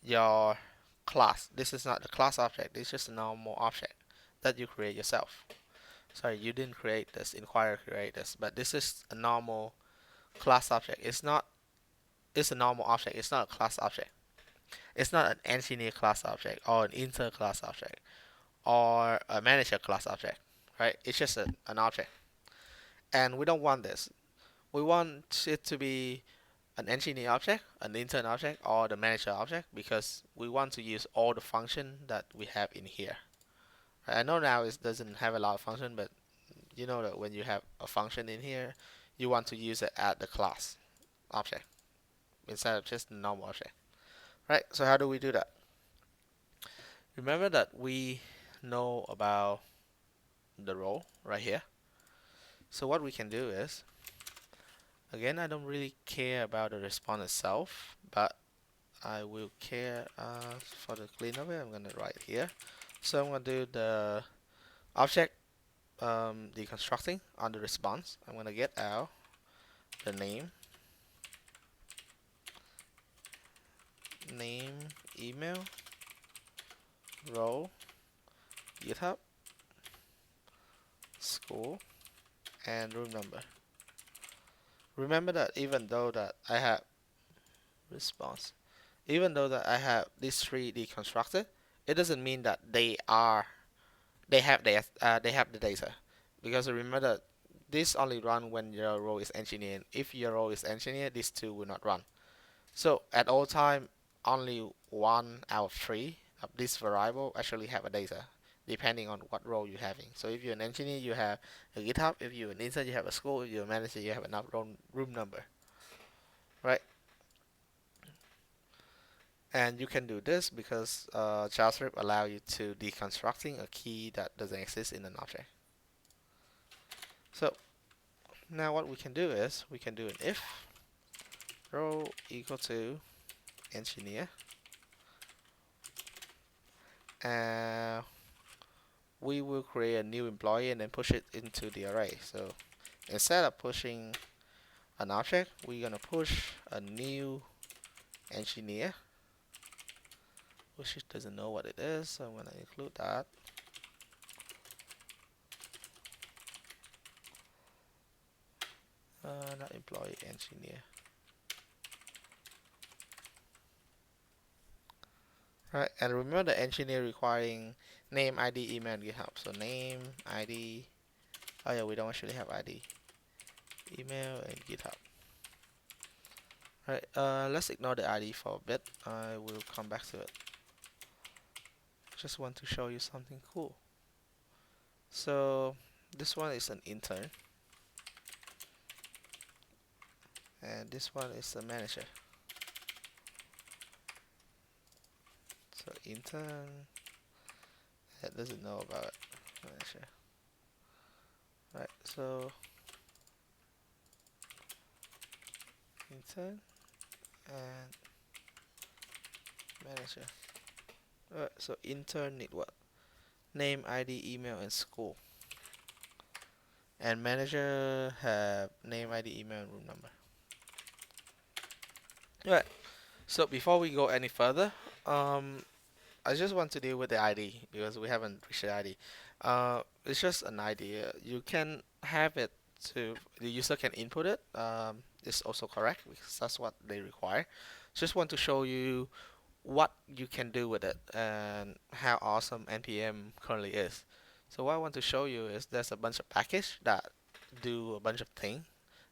your class. This is not the class object. This is just a normal object that you create yourself. Sorry, you didn't create this. Inquirer create this, but this is a normal class object. It's not. It's a normal object. It's not a class object. It's not an engineer class object or an intern class object or a manager class object, right? It's just an object, and we don't want this. We want it to be an engineer object, an intern object, or the manager object because we want to use all the function that we have in here. Right? I know now it doesn't have a lot of function, but you know that when you have a function in here, you want to use it at the class object instead of just the normal object. Right? So how do we do that? Remember that we know about the role right here. So what we can do is, again, I don't really care about the response itself, but I will care for the clean of it. I'm gonna write here. So I'm gonna do the object deconstructing on the response. I'm gonna get out the name, email, role, GitHub, school, and room number. Remember that even though that I have response, even though that I have these three deconstructed, it doesn't mean that they have the data, because remember that this only run when your role is engineered. If your role is engineered, these two will not run. So at all time, only one out of three of this variable actually have a data, depending on what role you're having. So if you're an engineer, you have a GitHub. If you're an intern, you have a school. If you're a manager, you have a room number, right? And you can do this because JavaScript allow you to deconstructing a key that doesn't exist in an object. So now what we can do is we can do an if role equal to engineer, and we will create a new employee and then push it into the array. So instead of pushing an object, we're gonna push a new engineer, which it doesn't know what it is, so I'm gonna include that. Not employee, engineer. Right, and remember the engineer requiring name, ID, email, and GitHub. So name, ID. Oh yeah, we don't actually have ID, email, and GitHub. Right, let's ignore the ID for a bit. I will come back to it. Just want to show you something cool. So this one is an intern, and this one is a manager. So intern, that doesn't know about manager. Right, so intern and manager. Alright, so intern need what? Name, ID, email, and school. And manager have name, ID, email, and room number. Alright, so before we go any further, I just want to deal with the ID because we haven't reached the ID. It's just an idea. You can have it to the user can input it. It's also correct because that's what they require. Just want to show you what you can do with it and how awesome npm currently is. So what I want to show you is there's a bunch of packages that do a bunch of things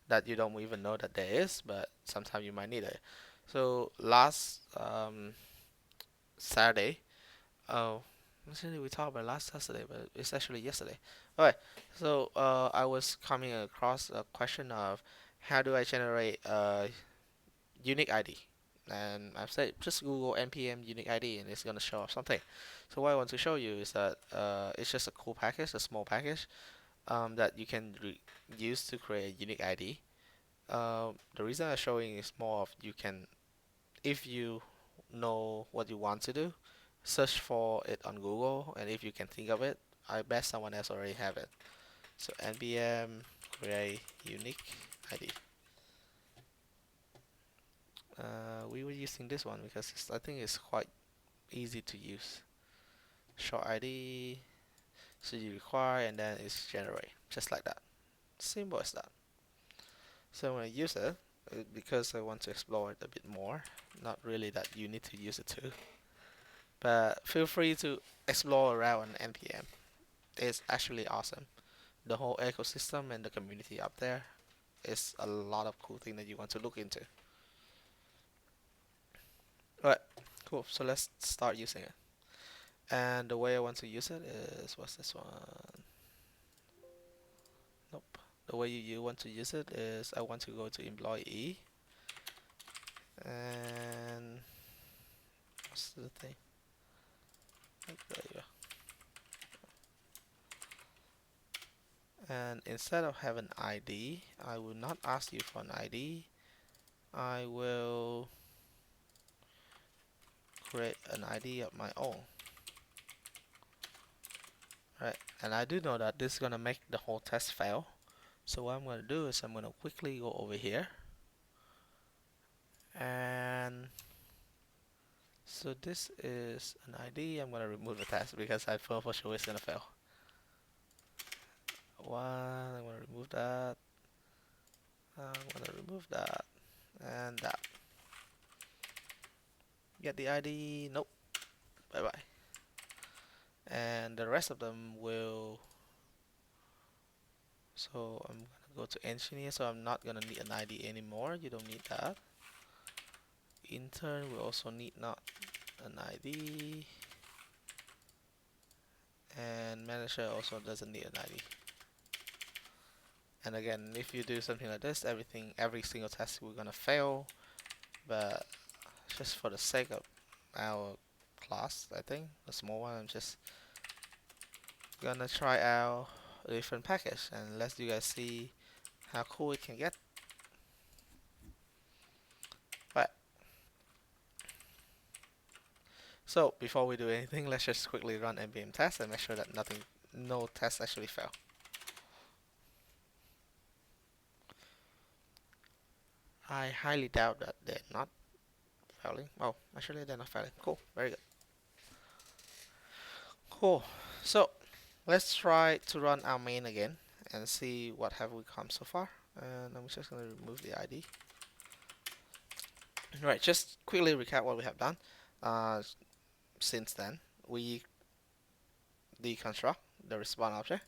that you don't even know that there is, but sometimes you might need it. So last Saturday, oh, actually we talked about last Saturday, but it's actually yesterday. Alright, so I was coming across a question of how do I generate a unique ID? And I've said just Google npm unique ID and it's gonna show up something. So what I want to show you is that it's just a cool package, a small package that you can use to create a unique ID. The reason I'm showing is more of you can, if you know what you want to do, search for it on Google, and if you can think of it, I bet someone else already have it. So npm create unique ID. We were using this one because I think it's quite easy to use. Short ID, so you require, and then it's generate, just like that. Simple as that. So I'm going to use it because I want to explore it a bit more. Not really that you need to use it too, but feel free to explore around on npm. It's actually awesome. The whole ecosystem and the community up there is a lot of cool thing that you want to look into. Alright, cool. So let's start using it. And the way I want to use it is, what's this one? Nope. The way you want to use it is I want to go to employee and what's the thing? There you go. And instead of having ID, I will not ask you for an ID. I will create an ID of my own. Right, and I do know that this is gonna make the whole test fail. So what I'm gonna do is I'm gonna quickly go over here, and so this is an ID. I'm gonna remove the test because I feel for sure it's gonna fail. One, I'm gonna remove that. I'm gonna remove that and that. Get the ID. Nope. Bye bye. And the rest of them will. So I'm gonna go to engineer. So I'm not gonna need an ID anymore. You don't need that. Intern will also need not an ID. And manager also doesn't need an ID. And again, if you do something like this, every single test we're gonna fail. But just for the sake of our class, I think a small one, I'm just gonna try out a different package and let you guys see how cool it can get. Right. So before we do anything, let's just quickly run npm test and make sure that no tests actually fail. I highly doubt that they're not failing. Oh, actually they're not failing. Cool, very good. Cool. So let's try to run our main again and see what have we come so far. And I'm just gonna remove the ID. Right, just quickly recap what we have done. Uh, since then, we deconstruct the response object.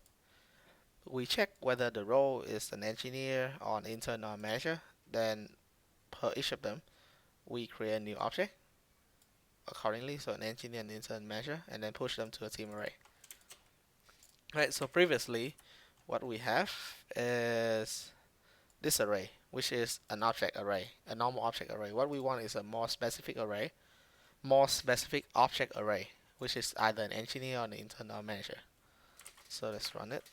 We check whether the role is an engineer or an intern or a manager. Then per each of them, we create a new object accordingly. So an engineer, an intern, manager, and then push them to a team array. Right. So previously, what we have is this array, which is an object array, a normal object array. What we want is a more specific array, more specific object array, which is either an engineer or an intern or a manager. So let's run it.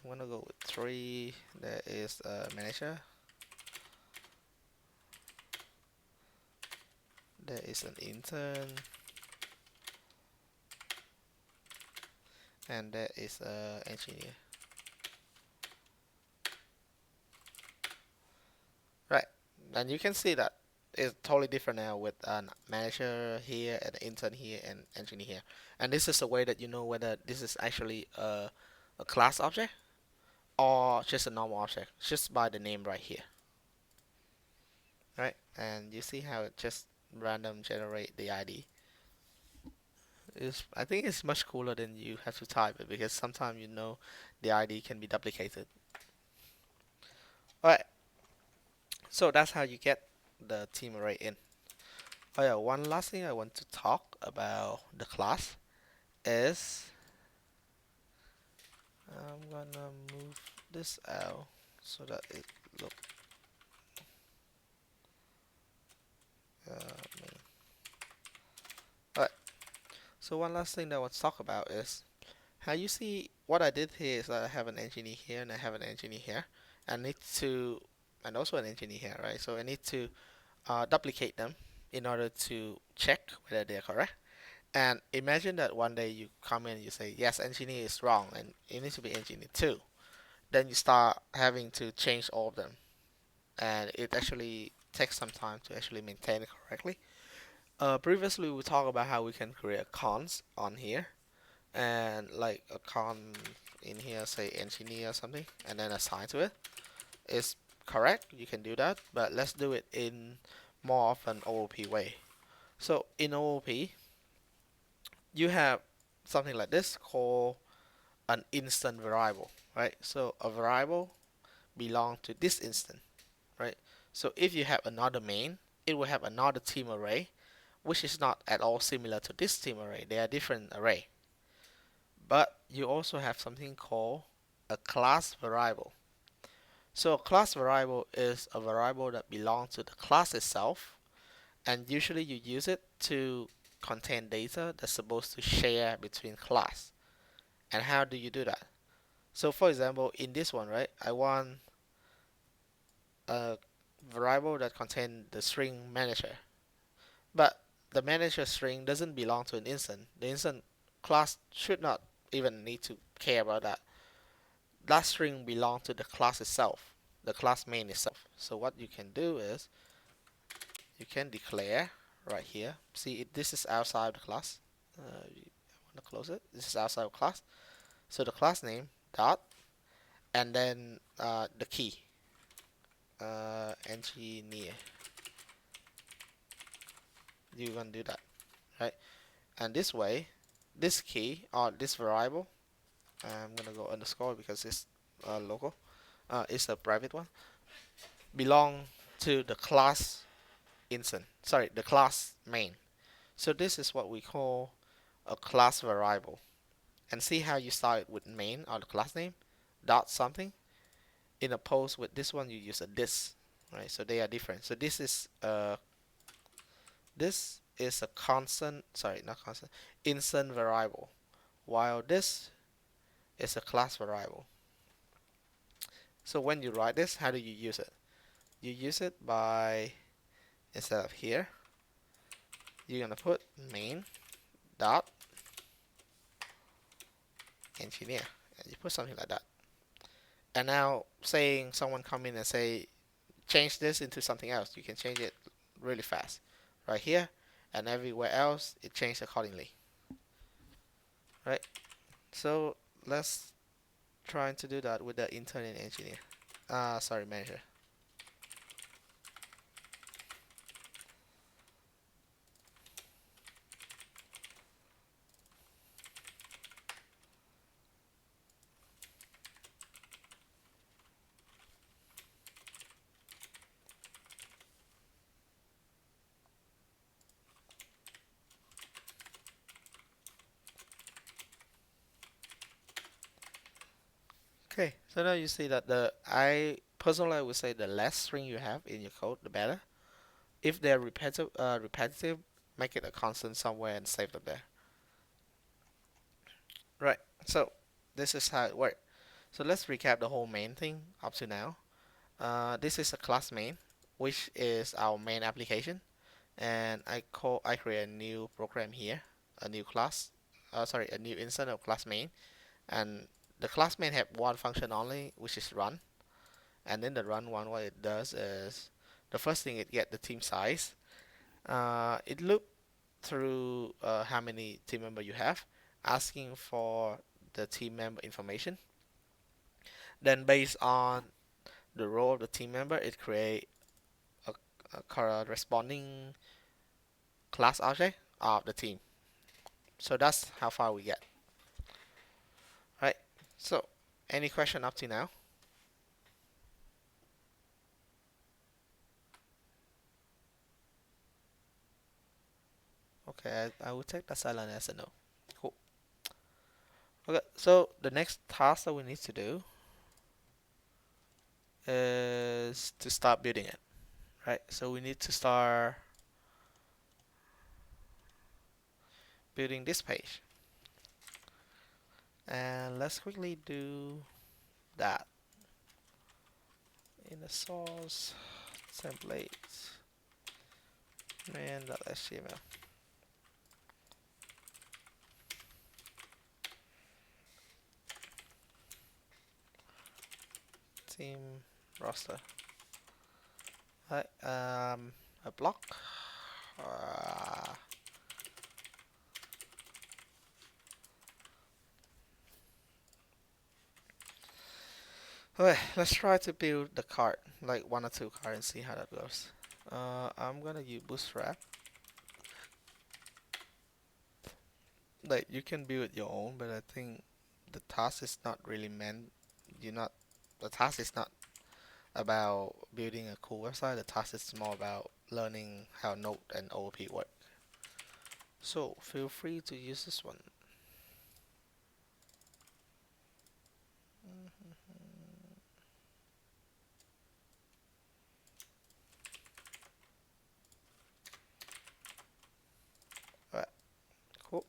I'm gonna go with 3. There is a manager. There is an intern. And there is a engineer. Right. And you can see that it's totally different now with a manager here, an intern here, and engineer here. And this is a way that you know whether this is actually a class object or just a normal object, just by the name right here. Right? And you see how it just random generate the ID. I think it's much cooler than you have to type it because sometimes you know the ID can be duplicated. Alright, so that's how you get the team array in. Oh yeah, one last thing I want to talk about the class is I'm gonna move this out so that it look main. Alright, so one last thing that I want to talk about is how you see what I did here is that I have an engineer here and I have an engineer here. I need to, and also an engineer here, right? So I need to duplicate them in order to check whether they're correct. And imagine that one day you come in and you say, yes, engineer is wrong and it needs to be engineer 2. Then you start having to change all of them. And it actually takes some time to actually maintain it correctly. Previously, we talked about how we can create cons on here. And like a con in here, say engineer or something, and then assign to it. It's correct, you can do that. But let's do it in more of an OOP way. So in OOP, you have something like this called an instant variable, right? So a variable belongs to this instant, right? So if you have another main, it will have another team array, which is not at all similar to this team array. They are different array. But you also have something called a class variable. So a class variable is a variable that belongs to the class itself, and usually you use it to contain data that's supposed to share between class. And how do you do that? So for example, in this one, right, I want a variable that contains the string manager. But the manager string doesn't belong to an instant. The instant class should not even need to care about that. That string belongs to the class itself, the class main itself. So what you can do is you can declare right here. See, this is outside the class. I want to close it. This is outside of class. So the class name dot and then the key engineer. You're gonna do that, right? And this way, this key or this variable, I'm gonna go underscore because it's local. It's a private one. Belong to the class instant. Sorry, the class main. So this is what we call a class variable. And see how you start it with main or the class name dot something. In opposed with this one, you use a this, right? So they are different. So this is a constant. Sorry, not constant. Instant variable, while this is a class variable. So when you write this, how do you use it? You use it by, instead of here, you're gonna put main dot engineer. And you put something like that. And now saying someone come in and say change this into something else, you can change it really fast. Right here and everywhere else it changed accordingly. Right? So let's try to do that with the intern and engineer. Sorry, manager. Okay, so now you see that I personally would say the less string you have in your code, the better. If they're repetitive, make it a constant somewhere and save them there. Right. So this is how it works. So let's recap the whole main thing up to now. This is a class main, which is our main application, and I create a new program here, a new class. Sorry, a new instance of class main, and the class main have one function only, which is run. And then the run one, what it does is the first thing it get the team size. It look through how many team member you have, asking for the team member information. Then based on the role of the team member, it create a, a corresponding class object of the team. So that's how far we get. Right. So any question up to now? Okay, I will take that silent as a no. Cool. Okay, so the next task that we need to do is to start building it, right? So we need to start building this page. And let's quickly do that in the source templates man.html team roster. Right, a block. Uh, okay, let's try to build the cart, like one or two cards, and see how that goes. I'm gonna use Bootstrap. Like you can build your own, but I think the task is not really meant. You're not. The task is not about building a cool website. The task is more about learning how Node and OOP work. So feel free to use this one. Alright, cool.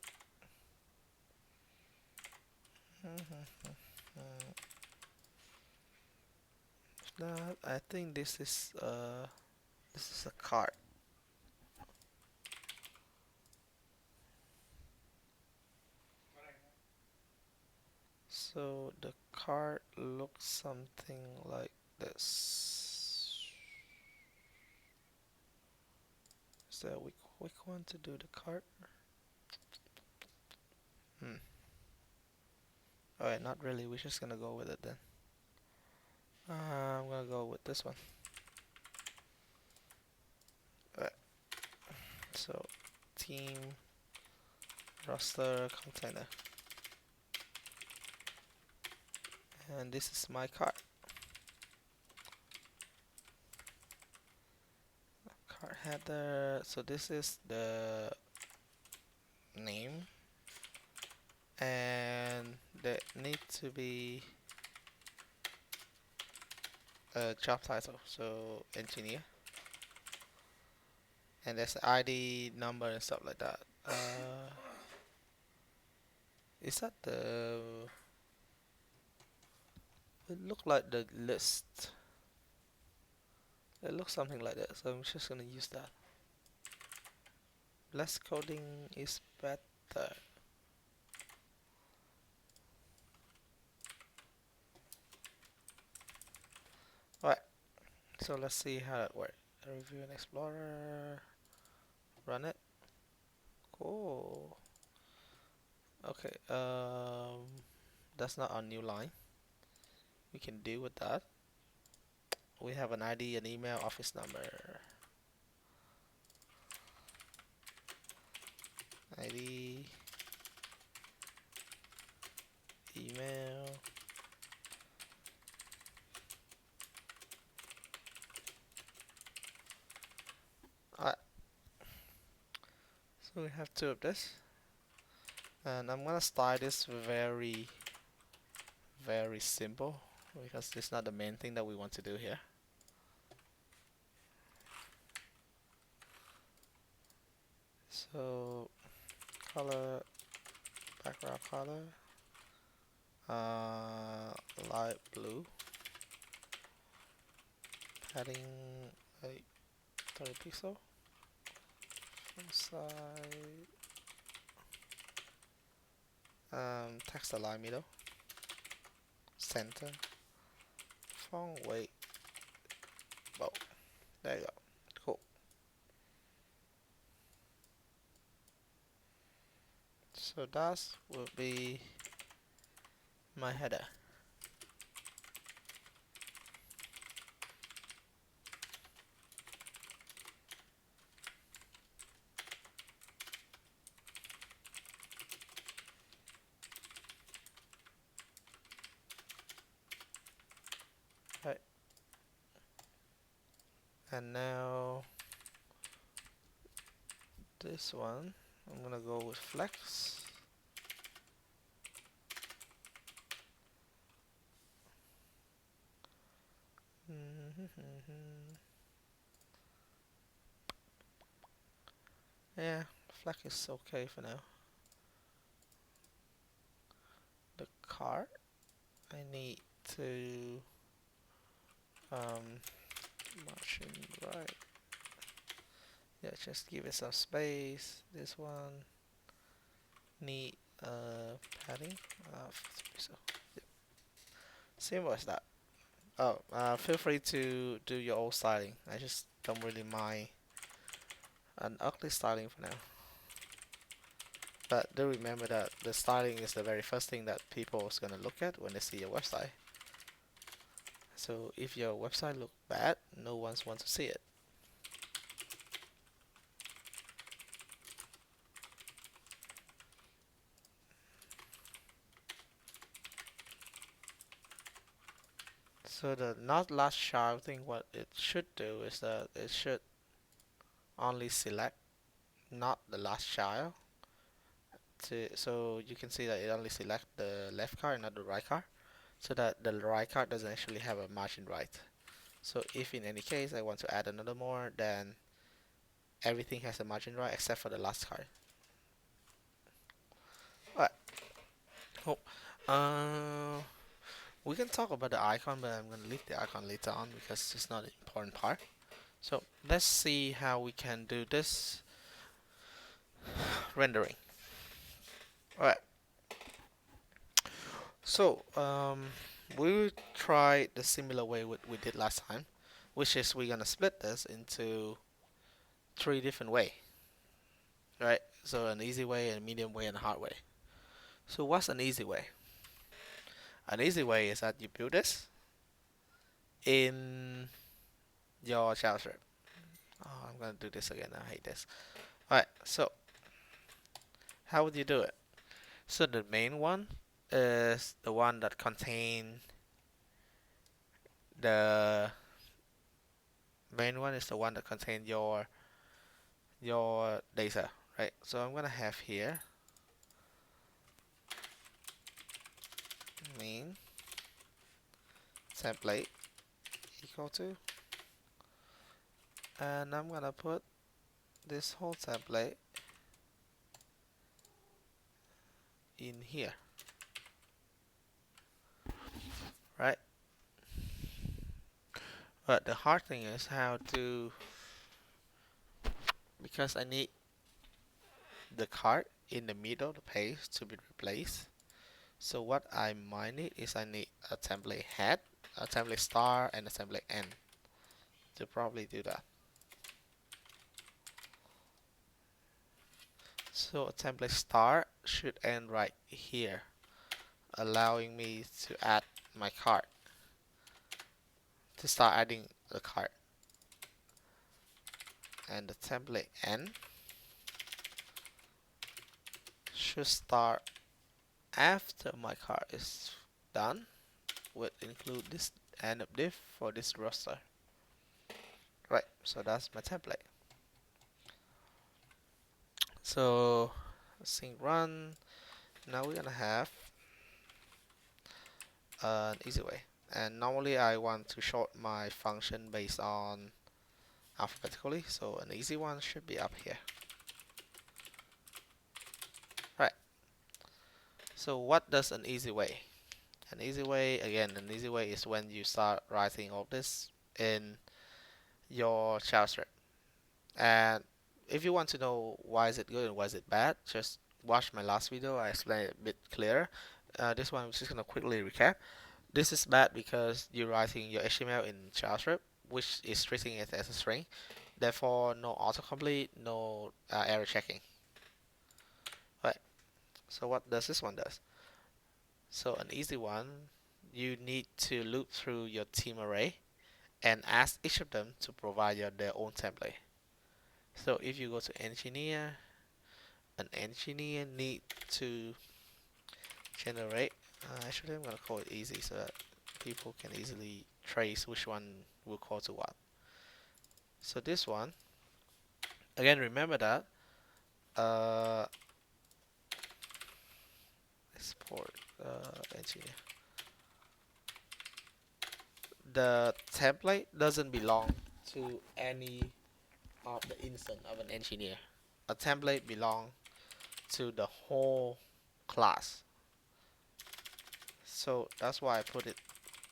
That, I think this is a card. So the card looks something like this. Is there a quick one to do the card? Alright, not really. We're just gonna go with it then. I'm gonna go with this one. Alright, so team roster container. And this is my card. Card header. So this is the name. And there need to be a job title. So engineer. And there's the ID number and stuff like that. Is that the? It look like the list. It looks something like that. So I'm just gonna use that. Less coding is better. Alright, so let's see how that works. Review and Explorer. Run it. Cool. Okay, that's not our new line. We can deal with that. We have an ID, an email, office number. ID, email. Alright, so we have two of this. And I'm gonna style this very, very simple because it's not the main thing that we want to do here. So color, background color, light blue, padding like 30 pixel, font size, text align middle, center, font weight, bold. There you go. Cool. So that will be my header. Right. And now this one, I'm gonna go with flex. Yeah, flex is okay for now. start, I need to machine right. Yeah, just give it some space. This one need padding. So simple as that. Oh, feel free to do your own styling. I just don't really mind an ugly styling for now. But do remember that the styling is the very first thing that people is gonna look at when they see your website. So if your website look bad, no one's want to see it. So the not last child thing, what it should do is that it should only select not the last child. So you can see that it only select the left card and not the right card, so that the right card doesn't actually have a margin right. So if in any case I want to add another more, then everything has a margin right except for the last card. Alright, cool. Uh, we can talk about the icon, but I'm gonna leave the icon later on because it's not an important part. So let's see how we can do this rendering. Alright, so we will try the similar way we did last time, which is we're gonna split this into three different way, right? So an easy way, a medium way, and a hard way. So what's an easy way? An easy way is that you build this in your JavaScript. Oh, I'm gonna do this again. I hate this. Alright, so how would you do it? So the main one is the one that contain the main one is the one that contain your data, right? So I'm gonna have here main template equal to, and I'm gonna put this whole template in here, right? But the hard thing is how to, because I need the card in the middle of the page to be replaced. So what I might need is I need a template head, a template star, and a template end to probably do that. So a template star should end right here, allowing me to add my card, to start adding the card. And the template end should start after my card is done, would include this end of div for this roster. Right, so that's my template. So sync run. Now we're gonna have an easy way. And normally I want to sort my function based on alphabetically, so an easy one should be up here. Right. So what does an easy way? An easy way, again, an easy way is when you start writing all this in your JavaScript. And if you want to know why is it good and why is it bad, just watch my last video. I explained it a bit clearer. This one I'm just gonna quickly recap. This is bad because you're writing your HTML in JavaScript, which is treating it as a string. Therefore, no autocomplete, no error checking. Right. So what does this one does? So an easy one, you need to loop through your theme array and ask each of them to provide you their own template. So if you go to engineer, an engineer need to generate. Actually, I'm gonna call it easy so that people can easily trace which one will call to what. So this one, again, remember that export engineer. The template doesn't belong to any of the instance of an engineer. A template belongs to the whole class. So that's why I put it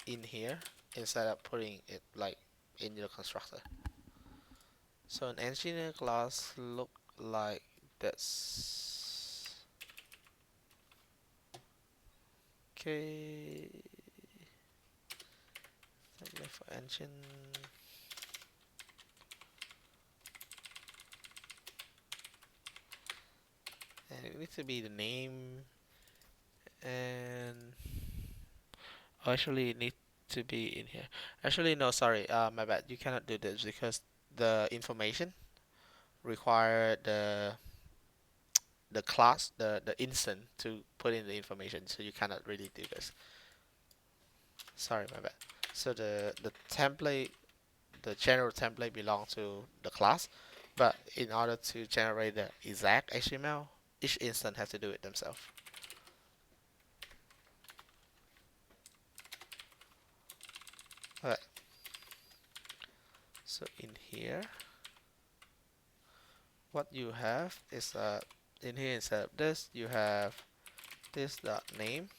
in here instead of putting it like in your constructor. So an engineer class look like this. Okay, template for engine, and it needs to be the name, and actually it needs to be in here. Actually, no, sorry, my bad. You cannot do this because the information require the class, the instant to put in the information. So you cannot really do this. Sorry, my bad. So the template, the general template belongs to the class, but in order to generate the exact HTML, each instance has to do it themselves. Alright, so in here, what you have is in here instead of this, you have this dot name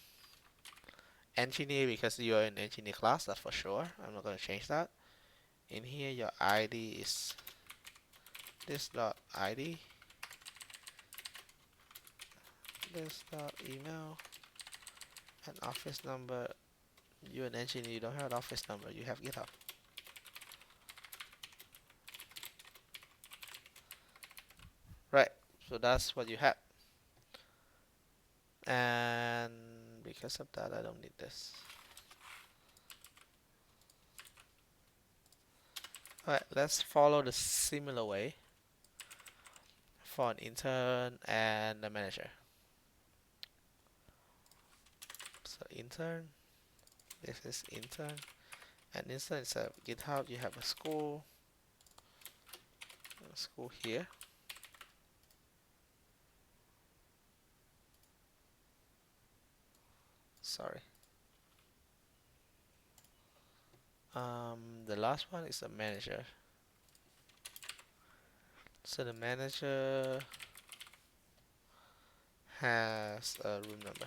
engineer because you are in engineer class, that's for sure. I'm not going to change that. In here, your ID is this dot ID, this dot email, and office number. You're an engineer, you don't have an office number, you have GitHub. Right, so that's what you have. And because of that, I don't need this. Alright, let's follow the similar way for an intern and a manager. So intern, this is intern, and intern is a GitHub. You have a school here. Sorry. The last one is a manager. So the manager has a room number.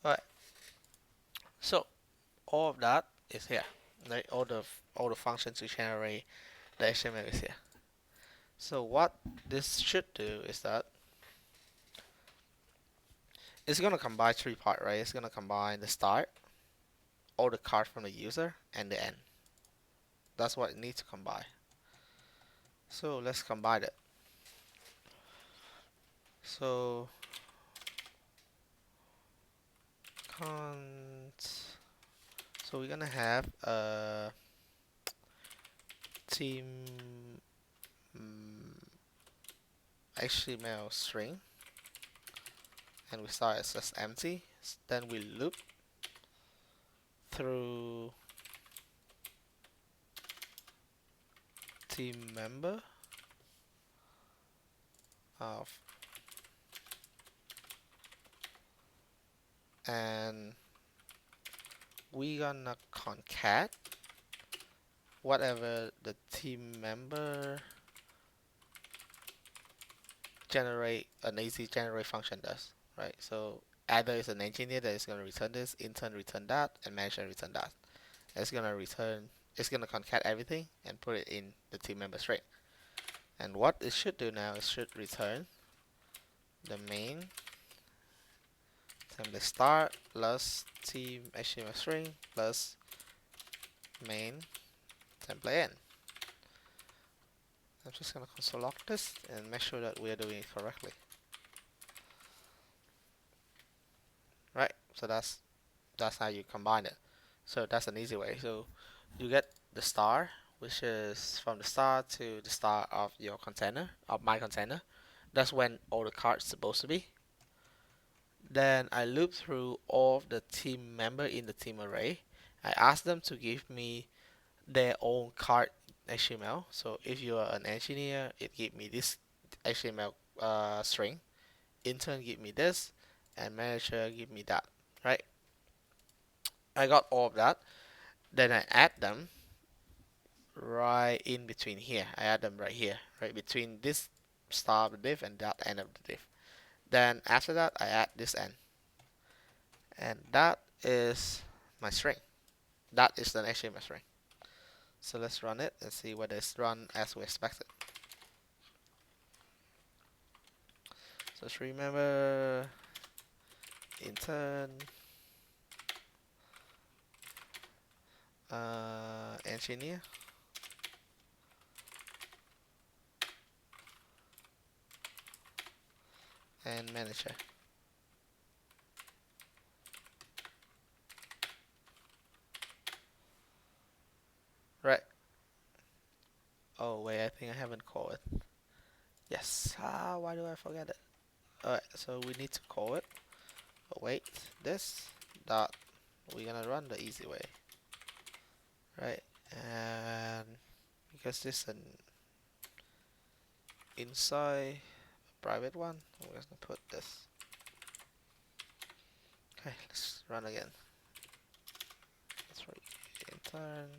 Alright, so all of that is here. Right? All the functions to generate the HTML is here. So what this should do is that it's gonna combine three parts, right? It's gonna combine the start, all the cards from the user, and the end. That's what it needs to combine. So let's combine it. So cons. So we're gonna have a team HTML string, and we start as just empty. Then we loop through team member of, and we gonna concat whatever the team member generate an easy generate function does, right? So either it's an engineer that is going to return this, intern return that, and manager return that. It's going to return, it's going to concat everything and put it in the team member string. And what it should do now is should return the main template start plus team HTML string plus main template end. I'm just going to console log this and make sure that we are doing it correctly. Right, so that's how you combine it. So that's an easy way. So you get the star, which is from the start to the start of your container, of my container. That's when all the cards supposed to be. Then I loop through all of the team member in the team array. I ask them to give me their own card HTML. So if you are an engineer, it give me this HTML string. Intern give me this, and manager give me that. Right? I got all of that. Then I add them right in between here. I add them right here, right between this start of the div and dot end of the div. Then after that, I add this end, and that is my string. That is the HTML string. So let's run it and see whether it's run as we expected. So just remember intern engineer and manager. Right. Oh wait, I think I haven't called it. Yes. Why do I forget it? Alright, so we need to call it. But wait, this dot, we're gonna run the easy way. Right. And because this is an inside private one, we're gonna put this. Okay, let's run again. Let's try intern.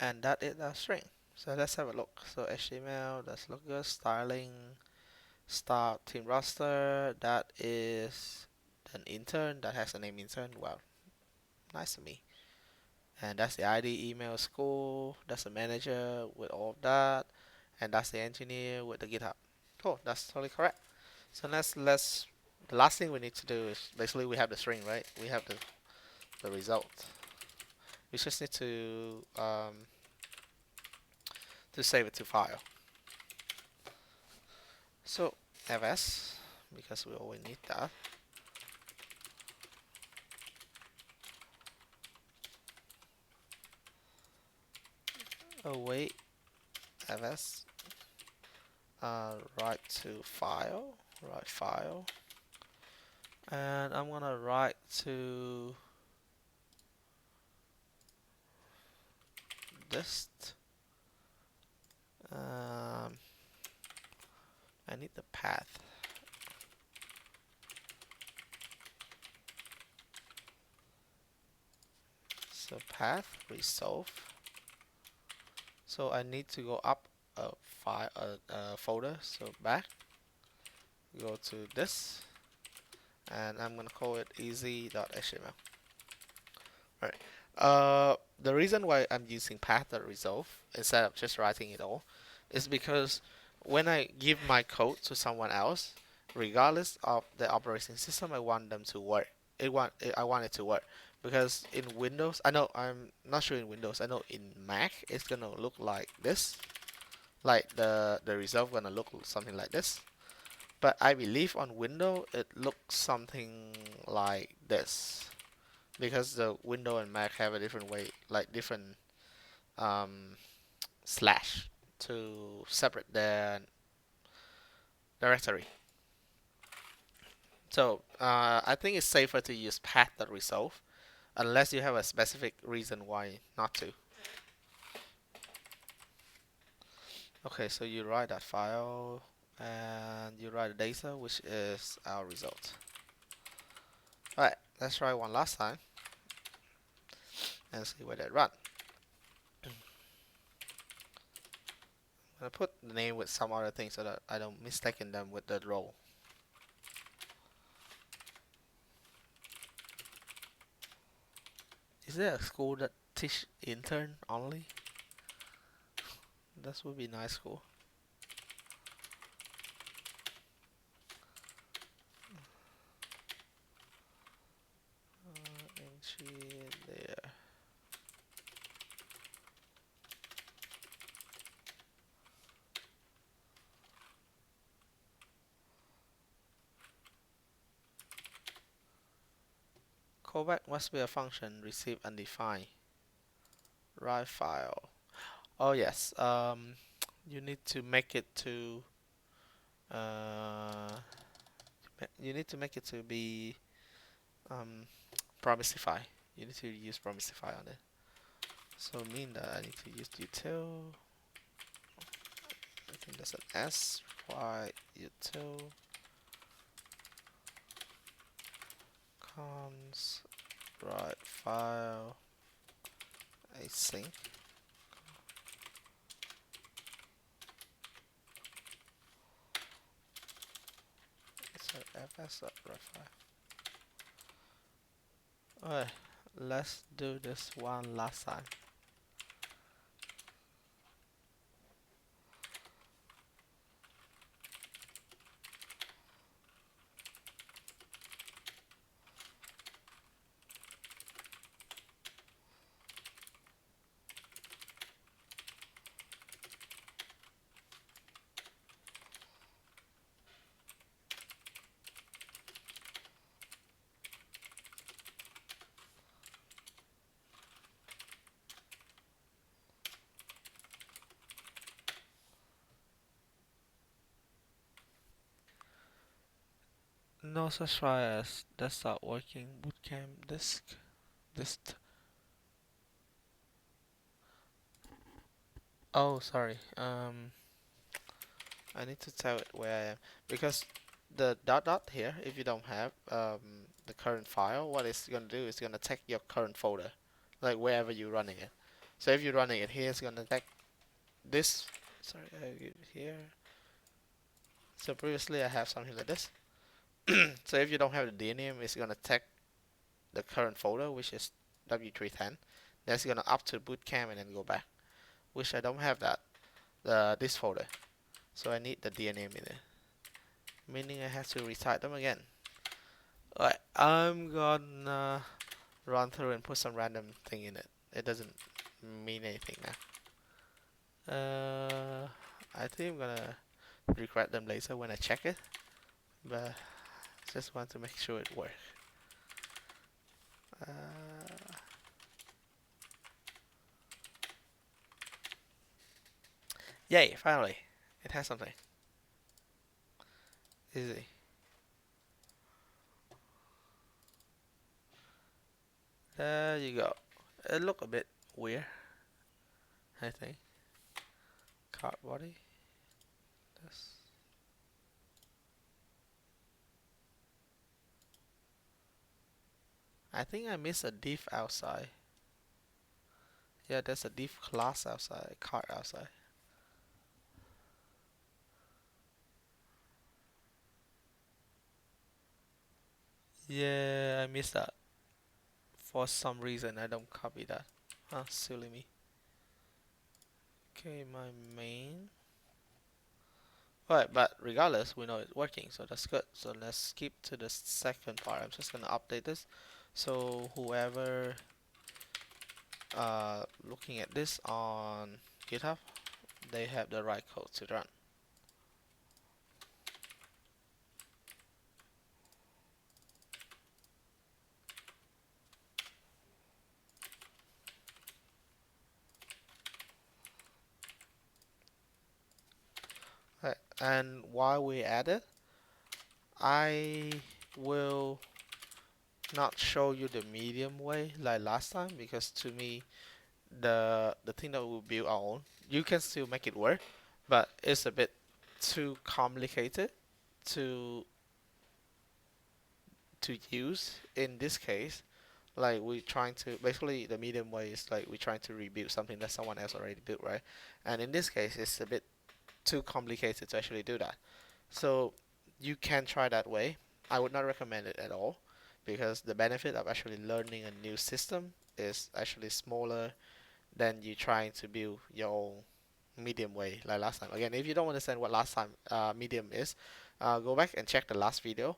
And that is our string. So let's have a look. So HTML, that's look good. Styling, start team roster. That is an intern that has the name intern. Well, nice to me. And that's the ID, email, school. That's the manager with all of that, and that's the engineer with the GitHub. Cool, that's totally correct. So let's. The last thing we need to do is basically we have the string, right? We have the result. We just need to save it to file. So fs, because we always need that. Await fs, write to file, write file, and I'm gonna write to dist. I need the path. So path resolve. So I need to go up a file, a folder. So back, go to this, and I'm gonna call it easy.html. Right. The reason why I'm using path.resolve instead of just writing it all is because when I give my code to someone else, regardless of the operating system, I want them to work. I want it to work because in Windows, I know I'm not sure in Windows. I know in Mac it's gonna look like this, like the result gonna look something like this. But I believe on Windows it looks something like this because the Window and Mac have a different way, like different um, slash to separate their directory. So I think it's safer to use path.resolve unless you have a specific reason why not to. Okay, so you write that file and you write the data, which is our result. Alright, let's try one last time and see where that run. I'm gonna put the name with some other things so that I don't mistaken them with the role. Is there a school that teach intern only? That would be nice school. Engineer. Callback must be a function receive undefined. Write file. Oh yes. You need to make it to. Uh, you need to make it to be um, Promisify. You need to use Promisify on it. So mean that I need to use util. I think that's an S. Y util cons write file async. So fs write file. Alright, let's do this one last time. No such file as desktop working bootcamp disk. Dist. Oh, sorry. I need to tell it where I am because the dot dot here, if you don't have the current file, what it's gonna do is gonna take your current folder, like wherever you're running it. So if you're running it here, it's gonna take this. Sorry, I give it here. So previously I have something like this. So if you don't have the DNAME, it's gonna take the current folder, which is W310. That's gonna up to bootcamp and then go back, which I don't have that this folder. So I need the DNAME in there, meaning I have to retype them again. Alright, I'm gonna run through and put some random thing in it. It doesn't mean anything now. I think I'm gonna regret them later when I check it, but just want to make sure it works. Yay, finally. It has something. Easy. There you go. It look a bit weird, I think. Card body. This. I think I missed a div outside. Yeah, there's a div class outside, card outside. Yeah, I missed that. For some reason, I don't copy that. Huh, silly me. Okay, my main. Alright, but regardless, we know it's working, so that's good. So let's skip to the second part. I'm just gonna update this. So whoever looking at this on GitHub, they have the right code to run. Right. And while we at it, I will not show you the medium way like last time because to me the thing that we build our own, you can still make it work, but it's a bit too complicated to use in this case. Like we trying to basically the medium way is like we're trying to rebuild something that someone else already built, right? And in this case, it's a bit too complicated to actually do that. So you can try that way. I would not recommend it at all because the benefit of actually learning a new system is actually smaller than you trying to build your own medium way like last time. Again, if you don't understand what last time medium is, go back and check the last video.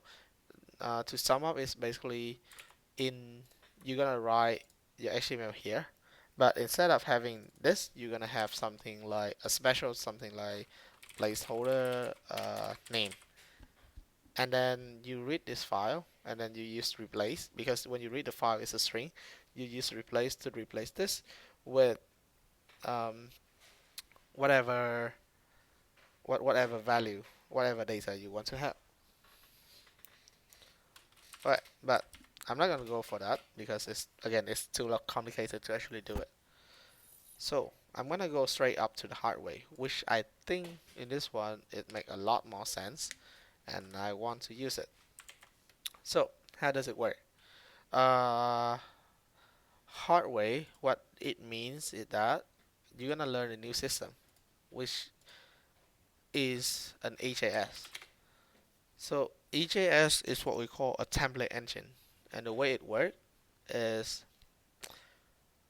To sum up, it's basically in you're gonna write your HTML here, but instead of having this, you're gonna have something like a special something like placeholder name, and then you read this file, and then you use replace because when you read the file, it's a string. You use replace to replace this with um, whatever whatever value, whatever data you want to have. Right, but I'm not gonna go for that because it's again it's too complicated to actually do it. So I'm gonna go straight up to the hard way, which I think in this one it make a lot more sense, and I want to use it. So how does it work? Uh, Hard way, what it means is that you're gonna learn a new system, which is an HAS. So EJS is what we call a template engine, and the way it works is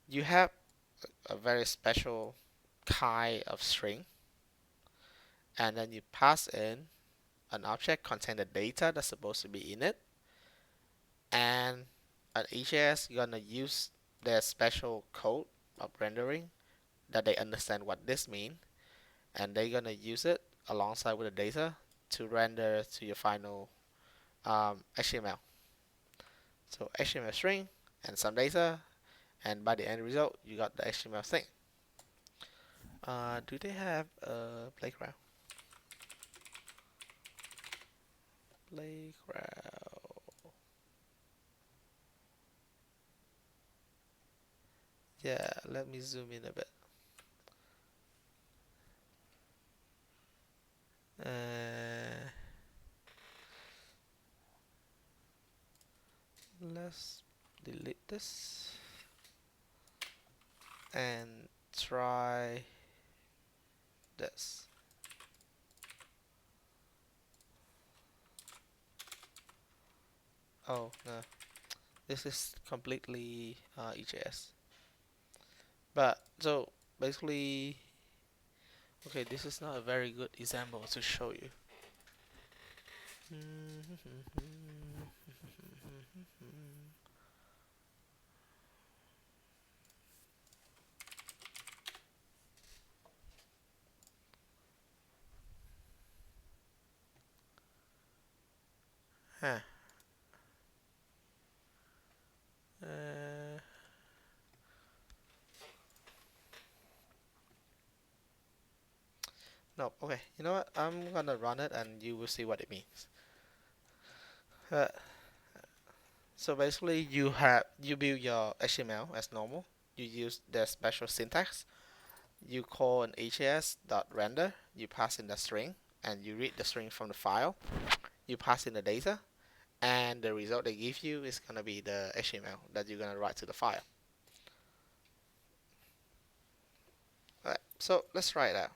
you have a very special kind of string, and then you pass in an object contain the data that's supposed to be in it, and an EJS gonna use their special code of rendering that they understand what this means, and they're gonna use it alongside with the data to render to your final HTML. So HTML string and some data, and by the end result, you got the HTML thing. Do they have a playground? Playground. Yeah, let me zoom in a bit. Uh, let's delete this and try this. Oh no, this is completely EJS. But so basically, okay, this is not a very good example to show you. Huh. Uh, no, okay. You know what? I'm gonna run it and you will see what it means. Uh, so basically, you build your HTML as normal. You use the special syntax. You call an HAS.render. You pass in the string, and you read the string from the file. You pass in the data, and the result they give you is gonna be the HTML that you're gonna write to the file. Alright, so let's try it out.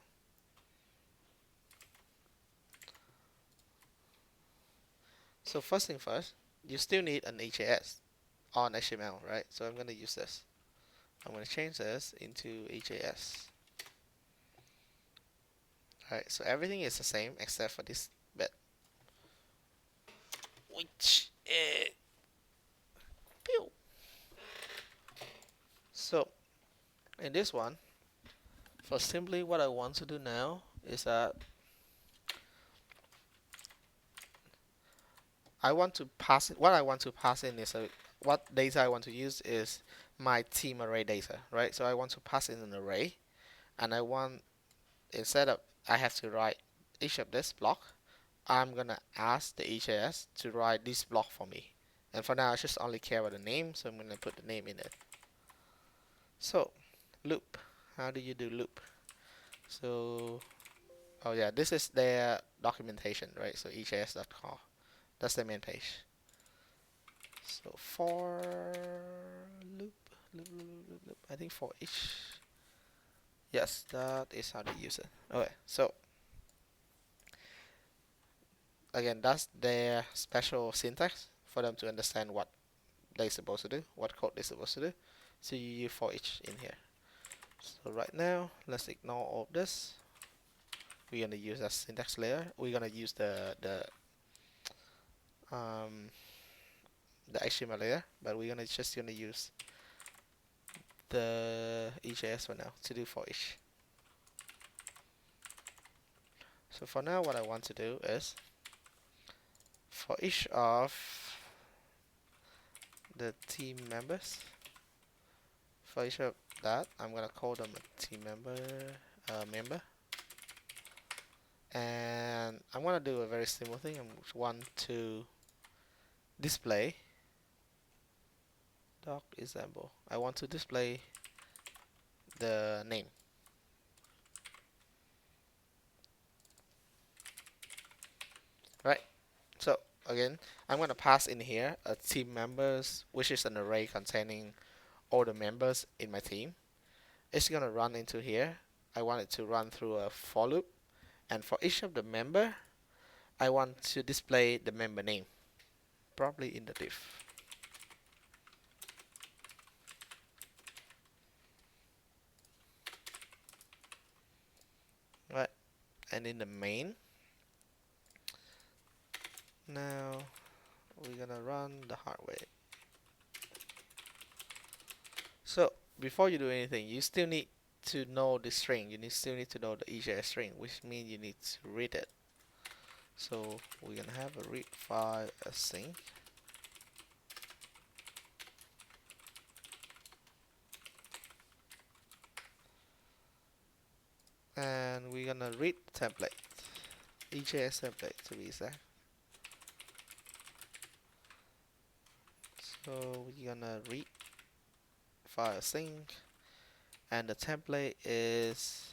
So first thing first, you still need an HAS on HTML, right? So I'm gonna use this. I'm gonna change this into HAS. Alright, so everything is the same except for this bit. Which pew. So in this one, for simply what I want to do now is that I want to pass it, what I want to pass in is what data I want to use is my team array data, right? So I want to pass in an array, and I want, instead of I have to write each of this block, I'm gonna ask the HAS to write this block for me. And for now, I just only care about the name, so I'm gonna put the name in it. So, loop. How do you do loop? So, oh yeah, this is their documentation, right? So has.com. That's the main page. So for loop. I think for each. Yes, that is how they use it. Okay, so again, that's their special syntax for them to understand what they're supposed to do, what code they're supposed to do. So you use for each in here. So right now, let's ignore all of this. We're gonna use a syntax layer. We're gonna use um, the HTML layer, but we're just gonna use the EJS for now to do for each. So for now, what I want to do is for each of the team members, for each of that, I'm gonna call them a team member, and I'm gonna do a very simple thing. I want to display doc example. I want to display the name. Right? So again, I'm gonna pass in here a team members, which is an array containing all the members in my team. It's gonna run into here. I want it to run through a for loop, and for each of the member, I want to display the member name, probably in the div. Right? And in the main, now we're gonna run the hard way. So before you do anything, you still need to know the string. Still need to know the EJS string, which means you need to read it. So we're gonna have a read file async, and we're gonna read template, EJS template to be exact. So we're gonna read file async, and the template is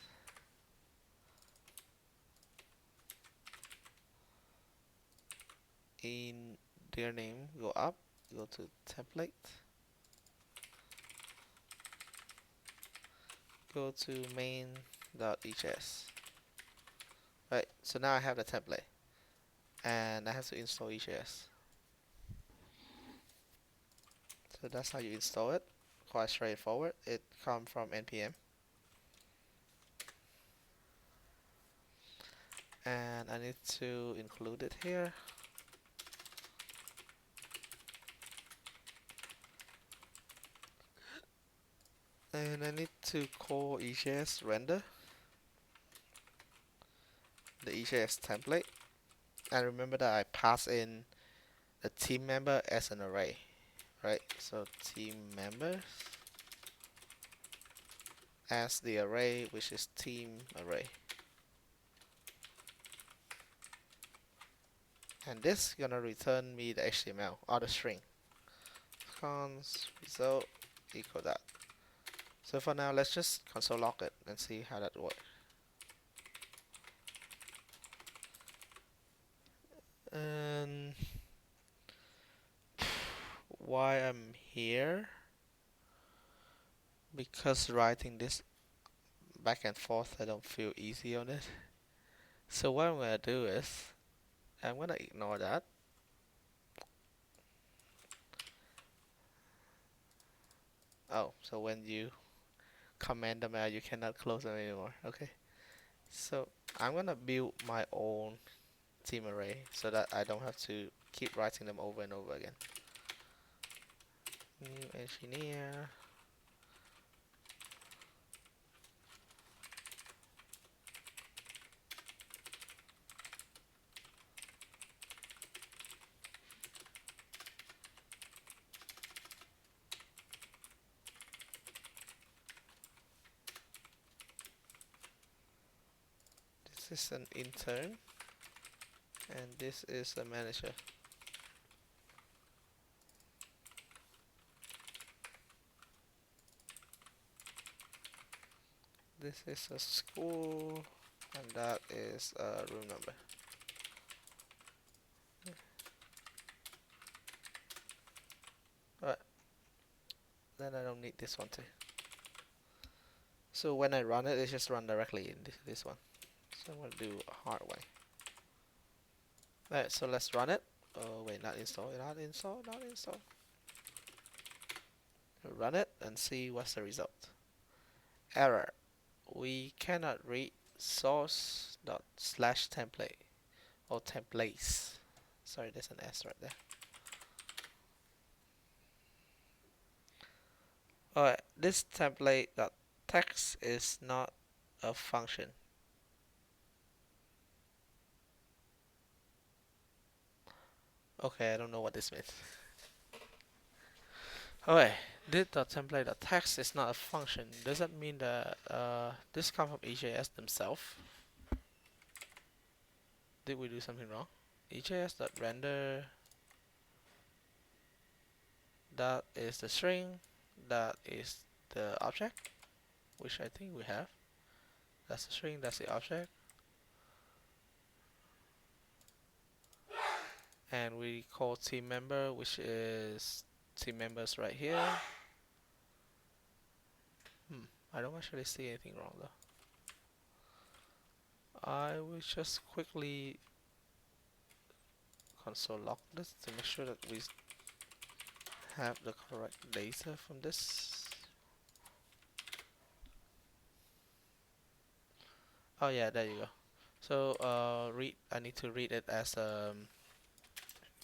in their name. Go up, go to template, go to main.hs. Right, so now I have the template, and I have to install EJS. So that's how you install it. Quite straightforward. It comes from npm, and I need to include it here. And I need to call EJS render the EJS template. And remember that I pass in the team member as an array, right? So team members as the array, which is team array. And this is gonna return me the HTML or the string. Cons result equal that. So for now, let's just console log it and see how that works. And why I'm here? Because writing this back and forth, I don't feel easy on it. So what I'm gonna do is, I'm gonna ignore that. Oh, so when you command them out, you cannot close them anymore. Okay. So I'm gonna build my own team array so that I don't have to keep writing them over and over again. New engineer. This is an intern, and this is a manager. This is a school, and that is a room number. Alright, then I don't need this one too. So when I run it, it just run directly in this one. So I'm gonna do a hard way. Alright, so let's run it. Oh wait, not install, not install, not install. Run it and see what's the result. Error. We cannot read source dot slash template or templates. Sorry, there's an S right there. Alright, this template dot text is not a function. Okay, I don't know what this means. Alright, this.template.text is not a function. Does that mean that this comes from EJS themselves? Did we do something wrong? EJS.render, that is the string, that is the object. which I think we have. That's the string, that's the object. And we call team member, which is team members right here. I don't actually see anything wrong though. I will just quickly console log this to make sure that we have the correct data from this. Oh yeah, there you go. So read. I need to read it as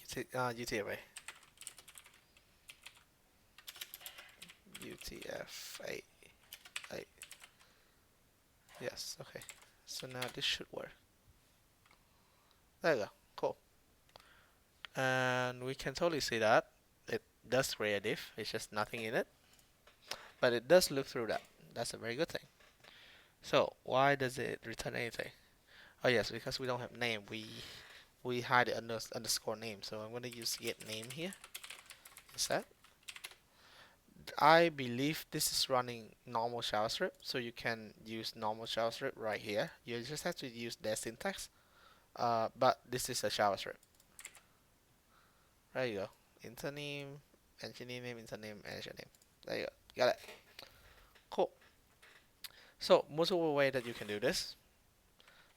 UTF-8. UTF-8. Yes. Okay. So now this should work. There you go. Cool. And we can totally see that it does create a diff. It's just nothing in it, but it does look through that. That's a very good thing. So why does it return anything? Oh yes, because we don't have name. We hide the underscore name. So I'm going to use get name here instead. I believe this is running normal JavaScript, so you can use normal JavaScript right here. You just have to use their syntax, but this is a JavaScript. There you go. Inter name, engineer name, inter name, manager name. There you go. Got it. Cool. So multiple way that you can do this.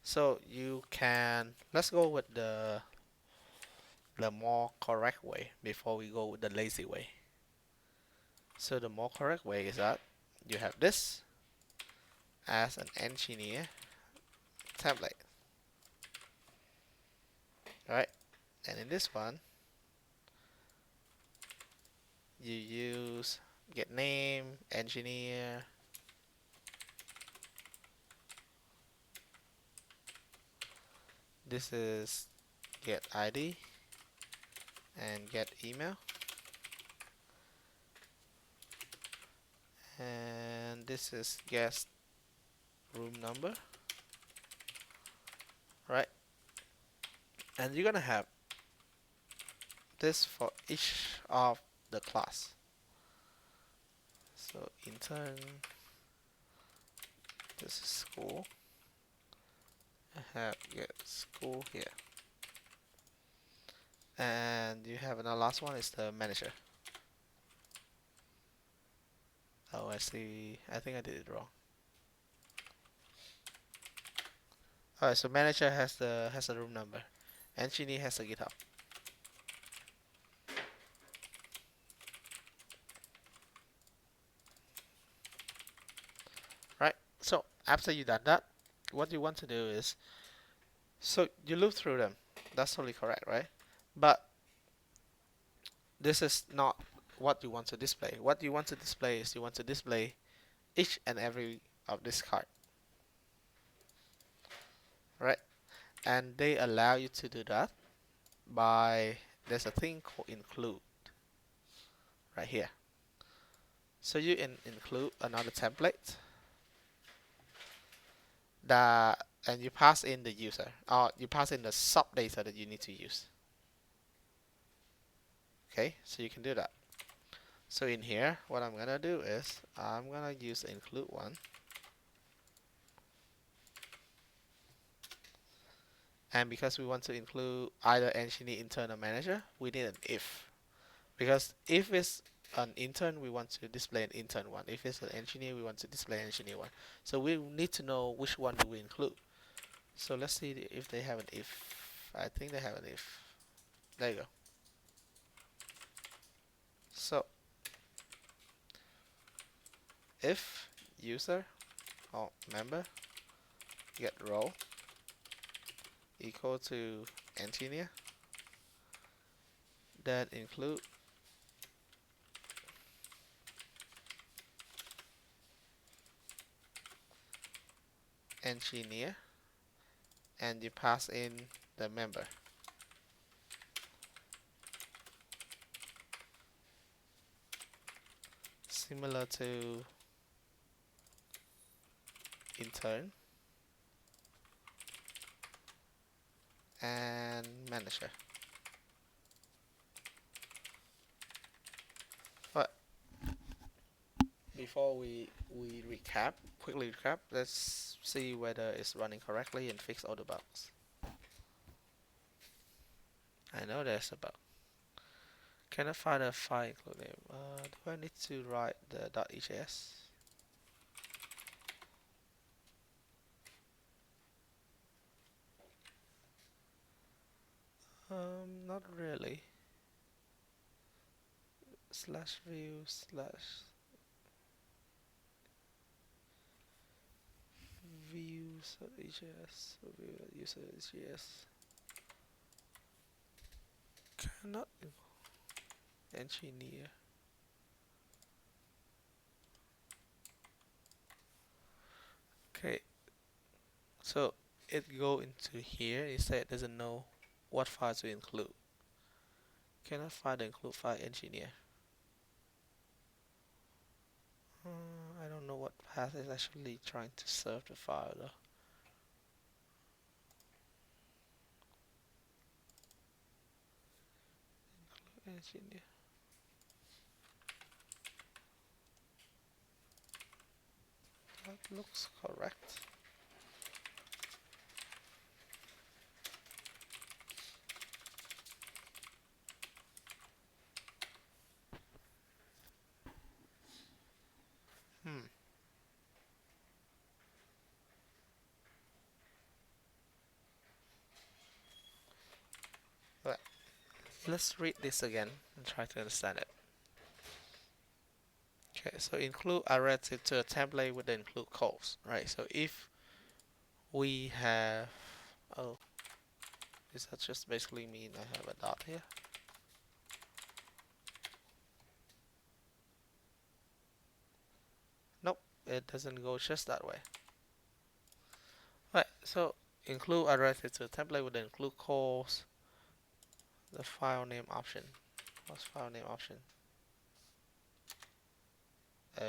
So you can let's go with the more correct way before we go with the lazy way. So the more correct way is that you have this as an engineer template. Right? And in this one you use get name, engineer, this is get ID and get email, and this is guest room number, right? And you're gonna have this for each of the class. So intern, this is school. I have get school here, and you have another last one is the manager. Oh, I see. I think I did it wrong. Alright, so manager has the room number. Engineer has the GitHub. Right? So after you done that, what you want to do is so you look through them. That's totally correct, right? But this is not what you want to display. What you want to display is you want to display each and every of this card. Right? And they allow you to do that by there's a thing called include right here. So you include another template that and you pass in the user or you pass in the sub data that you need to use. Okay, so you can do that. So in here, what I'm gonna do is I'm gonna use the include one, and because we want to include either engineer, intern, or manager, we need an if. Because if it's an intern, we want to display an intern one. If it's an engineer, we want to display an engineer one. So we need to know which one do we include. So let's see if they have an if. I think they have an if. There you go. So if user or member get role equal to engineer, then include engineer and you pass in the member. Similar to intern and manager. But before we quickly recap, let's see whether it's running correctly and fix all the bugs. I know there's a bug. Cannot find a file include name. Do I need to write the .hs? Not really. Slash view slash views hs view user hs. Cannot engineer. Okay, so it go into here. It said it doesn't know what file to include. Cannot find the include file engineer. I don't know what path is actually trying to serve the file though. Engineer. That looks correct. Hmm. Right. Let's read this again and try to understand it. Okay, so include are relative to a template with the include calls, right? So if we have, oh, does that just basically mean I have a dot here? Nope, it doesn't go just that way. Right, so include are relative to a template with the include calls, the file name option. What's file name option? Oh.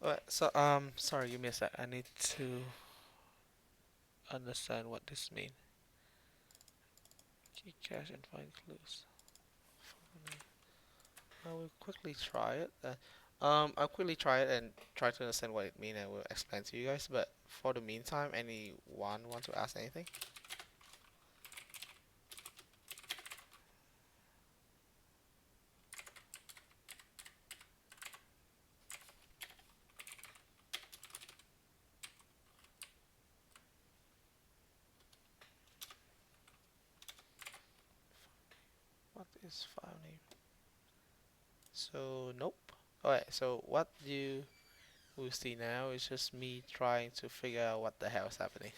Alright, so sorry, give me a sec. I need to understand what this means. Key cache and find clues. I will quickly try it. I'll quickly try it and try to understand what it means and will explain to you guys. But for the meantime, anyone want to ask anything? What is file name? So nope. Alright, so what you will see now is just me trying to figure out what the hell is happening.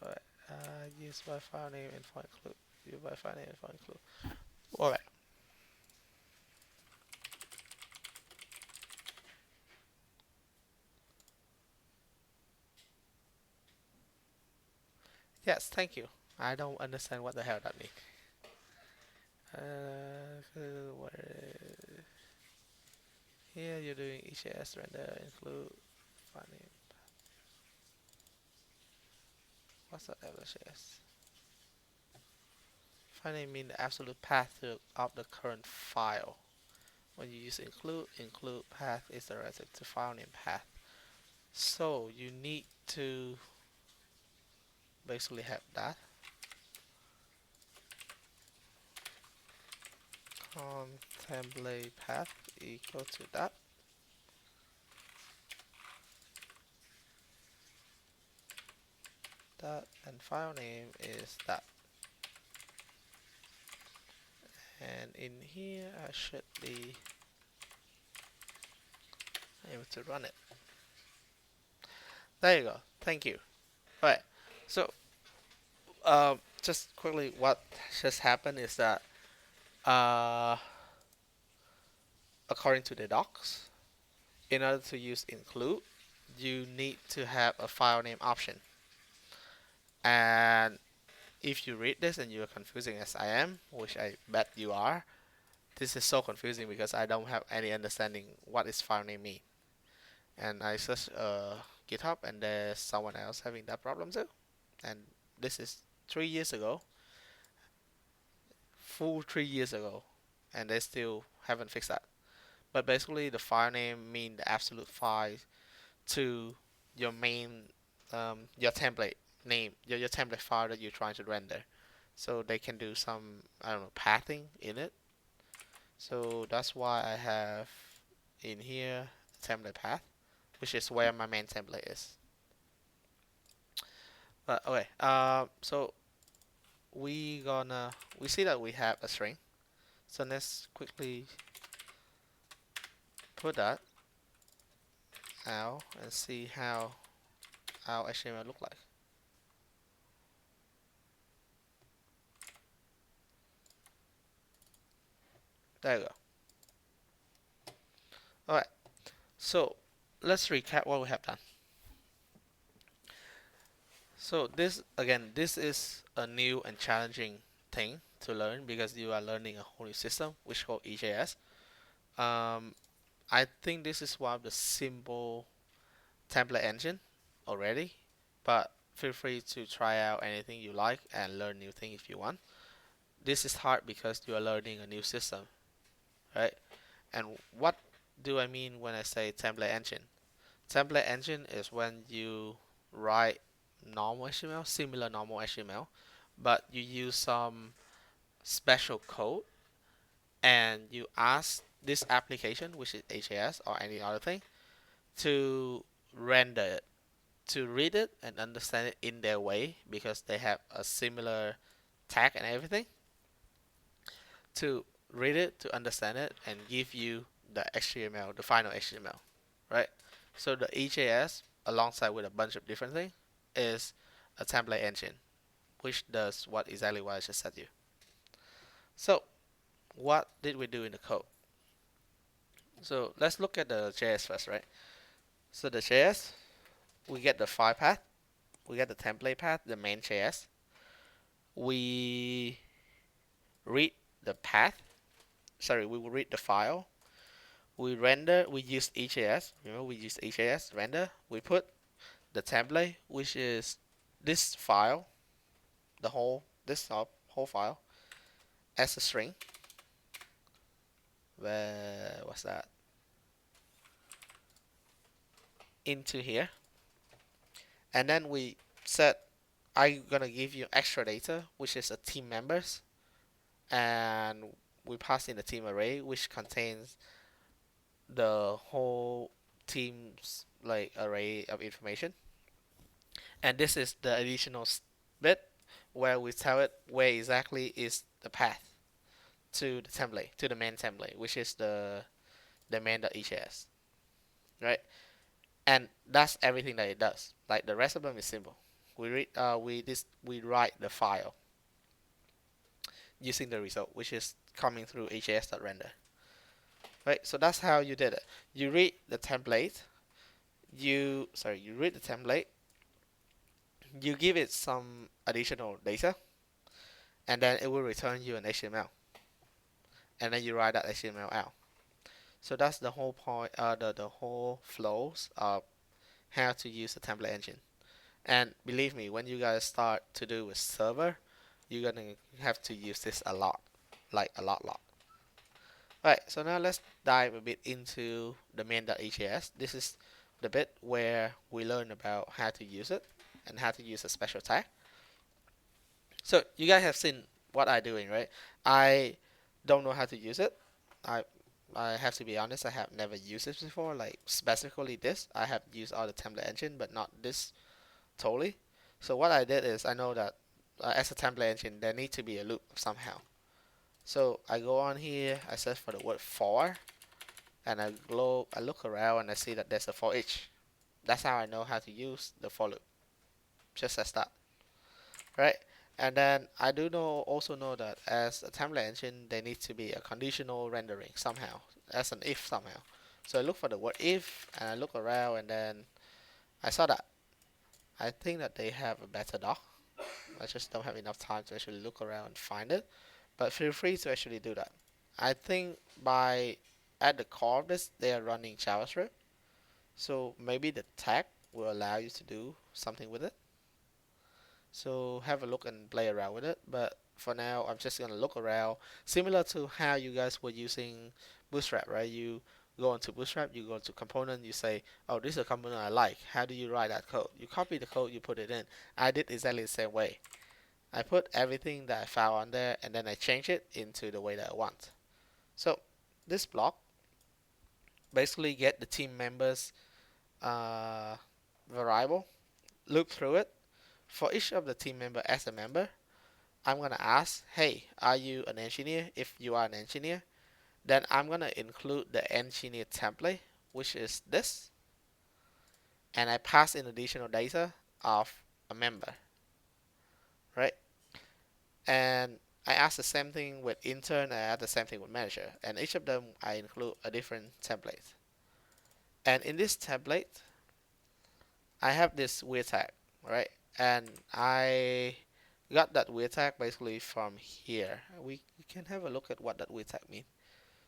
Alright, use by file name and find clue. Use by file name and find clue. Alright. Yes, thank you. I don't understand what the hell that means. Where here you're doing ECS render include file name. What's that LHS? File name mean the absolute path of the current file. When you use include path is the relative to file name path. So you need to basically have that template path equal to that and file name is that, and in here I should be able to run it. There you go. Thank you. Alright, so just quickly, what just happened is that uh, according to the docs, in order to use include, you need to have a file name option. And if you read this and you're confusing as I am, which I bet you are, This is so confusing because I don't have any understanding what is file name mean. And I search GitHub and there's someone else having that problem too. And this is 3 years ago, full 3 years ago, and they still haven't fixed that. But basically, the file name mean the absolute file to your main, your template name, your template file that you're trying to render. So they can do some, I don't know, pathing in it. So that's why I have in here template path, which is where my main template is. But okay, so we see that we have a string. So let's quickly put that out and see how our HTML look like. There you go. Alright, so let's recap what we have done. So this again, this is a new and challenging thing to learn because you are learning a whole new system which is called EJS. Um, I think this is one of the simple template engine already, but feel free to try out anything you like and learn new thing if you want. This is hard because you are learning a new system, right? And what do I mean when I say template engine? Template engine is when you write normal HTML, similar normal HTML, but you use some special code and you ask this application, which is HAS or any other thing, to render it, to read it and understand it in their way because they have a similar tag and everything, to read it, to understand it, and give you the HTML, the final HTML, right? So the EJS, alongside with a bunch of different things, is a template engine, which does what exactly what I just said to you. So what did we do in the code? So let's look at the JS first, right? So the JS, we get the file path, we get the template path, the main JS. We read the path, sorry, we will read the file. We render, we use EJS, remember we use EJS, render. We put the template, which is this file, the whole, this whole file, as a string. Where was that? Into here. And then we set, I'm gonna give you extra data, which is a team members. And we pass in the team array, which contains the whole team's like array of information. And this is the additional bit where we tell it where exactly is the path to the template, to the main template, which is the main.hs, right? And that's everything that it does. Like the rest of them is simple. We read, we write the file using the result, which is coming through hs.render, right? So that's how you did it. You read the template. You read the template. You give it some additional data, and then it will return you an HTML, and then you write that HTML out. So that's the whole point, the whole flows of how to use the template engine. And believe me, when you guys start to do with server, you're gonna have to use this a lot, like a lot. Alright, so now let's dive a bit into the main.hs. This is the bit where we learn about how to use it and how to use a special tag. So you guys have seen what I'm doing, right? I don't know how to use it. I I have to be honest, I have never used this before, like specifically this. I have used other template engine, but not this totally. So what I did is I know that as a template engine, there need to be a loop somehow. So I go on here, I search for the word for, and I look around and I see that there's a for each. That's how I know how to use the for loop, just as that, right? And then I do also know that as a template engine, there needs to be a conditional rendering somehow, as an if somehow. So I look for the word if, and I look around, and then I saw that. I think that they have a better doc. I just don't have enough time to actually look around and find it. But feel free to actually do that. I think by at the core of this, they are running JavaScript. So maybe the tag will allow you to do something with it. So have a look and play around with it. But for now, I'm just gonna look around, similar to how you guys were using Bootstrap, right? You go into Bootstrap, you go to component, you say, oh, this is a component I like. How do you write that code? You copy the code, you put it in. I did exactly the same way. I put everything that I found on there, and then I change it into the way that I want. So this block basically get the team members uh, variable, loop through it. For each of the team member as a member, I'm gonna ask, hey, are you an engineer? If you are an engineer, then I'm gonna include the engineer template, which is this, and I pass in additional data of a member, right? And I ask the same thing with intern, I add the same thing with manager, and each of them I include a different template. And in this template, I have this weird tag, right? And I got that weird tag basically from here. We can have a look at what that weird tag means.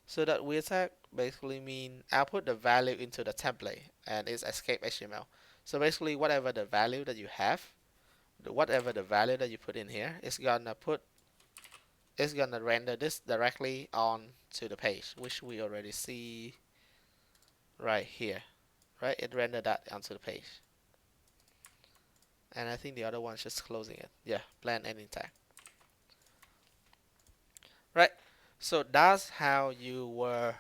So that weird tag basically mean I'll put the value into the template and it's escape HTML. So basically whatever the value that you have, whatever the value that you put in here, it's gonna render this directly on to the page, which we already see right here. Right? It rendered that onto the page. And I think the other one's just closing it. Yeah, blend ending tag. Right? So that's how you would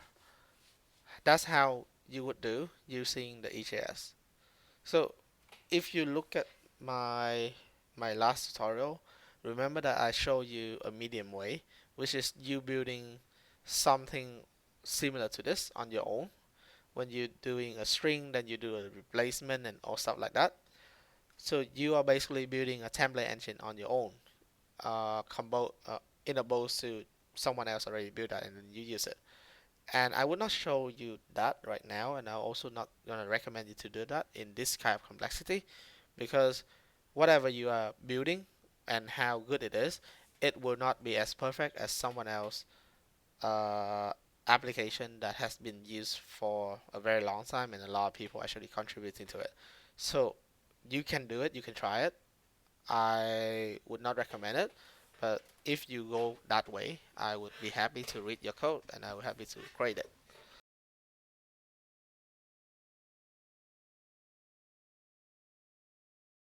do using the EJS. So if you look at my last tutorial, remember that I showed you a medium way, which is you building something similar to this on your own. When you're doing a string, then you do a replacement and all stuff like that. So you are basically building a template engine on your own, in opposed to someone else already built that and then you use it. And I would not show you that right now, and I'm also not gonna recommend you to do that in this kind of complexity, because whatever you are building and how good it is, it will not be as perfect as someone else uh, application that has been used for a very long time and a lot of people actually contributing to it. So you can do it, you can try it. I would not recommend it, but if you go that way, I would be happy to read your code and I would be happy to grade it.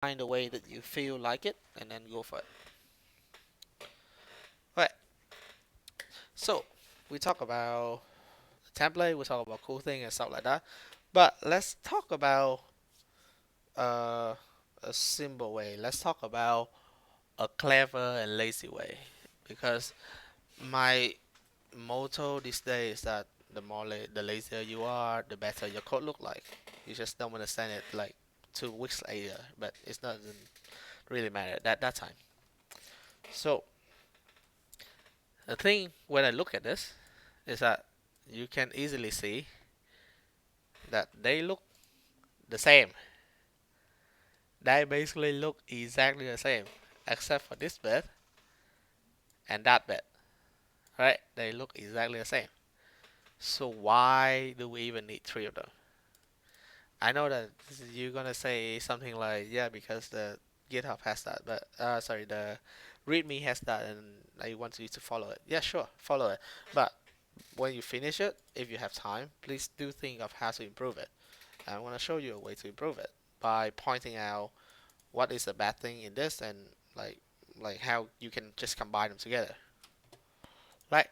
Find a way that you feel like it and then go for it. Right. So we talk about the template, we talk about cool thing and stuff like that. But let's talk about uh, a simple way. Let's talk about a clever and lazy way. Because my motto these days is that the lazier you are, the better your code look like. You just don't want to send it like 2 weeks later, but it doesn't really matter at that time. So the thing when I look at this is that you can easily see that they look the same. They basically look exactly the same, except for this bit and that bit, right? They look exactly the same. So why do we even need three of them? I know that you're gonna say something like, yeah, because the GitHub has that, but sorry, the README has that, and I want you to follow it. Yeah, sure, follow it. But when you finish it, if you have time, please do think of how to improve it. I want to show you a way to improve it by pointing out what is the bad thing in this and like how you can just combine them together, right?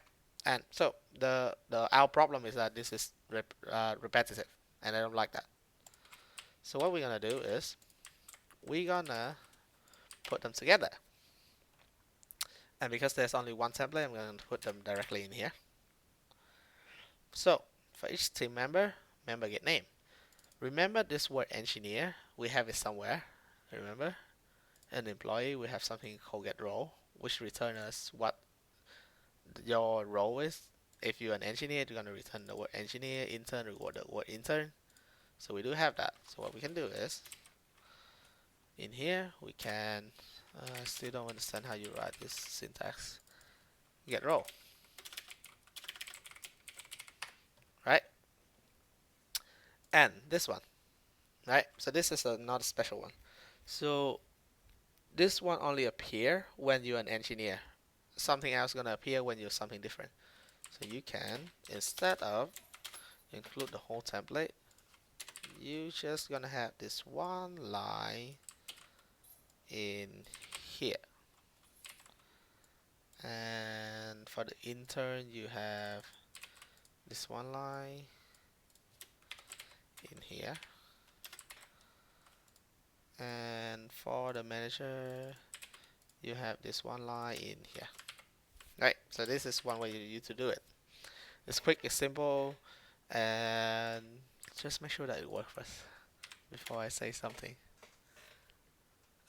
And so the our problem is that this is repetitive, and I don't like that. So what we're gonna do is we're gonna put them together. And because there's only one template, I'm gonna put them directly in here. So for each team member, member get name. Remember this word engineer, we have it somewhere. Remember? An employee, we have something called get role, which return us what your role is. If you're an engineer, you're gonna return the word engineer, intern, reward the word intern. So we do have that. So what we can do is in here we can I still don't understand how you write this syntax. Get role. and this one, right? So this is not a special one. So this one only appear when you're an engineer. Something else gonna appear when you're something different. So you can, instead of include the whole template, you just gonna have this one line in here. And for the intern, you have this one line in here. And for the manager, you have this one line in here. Right, so this is one way you to do it. It's quick, it's simple, and just make sure that it works first before I say something.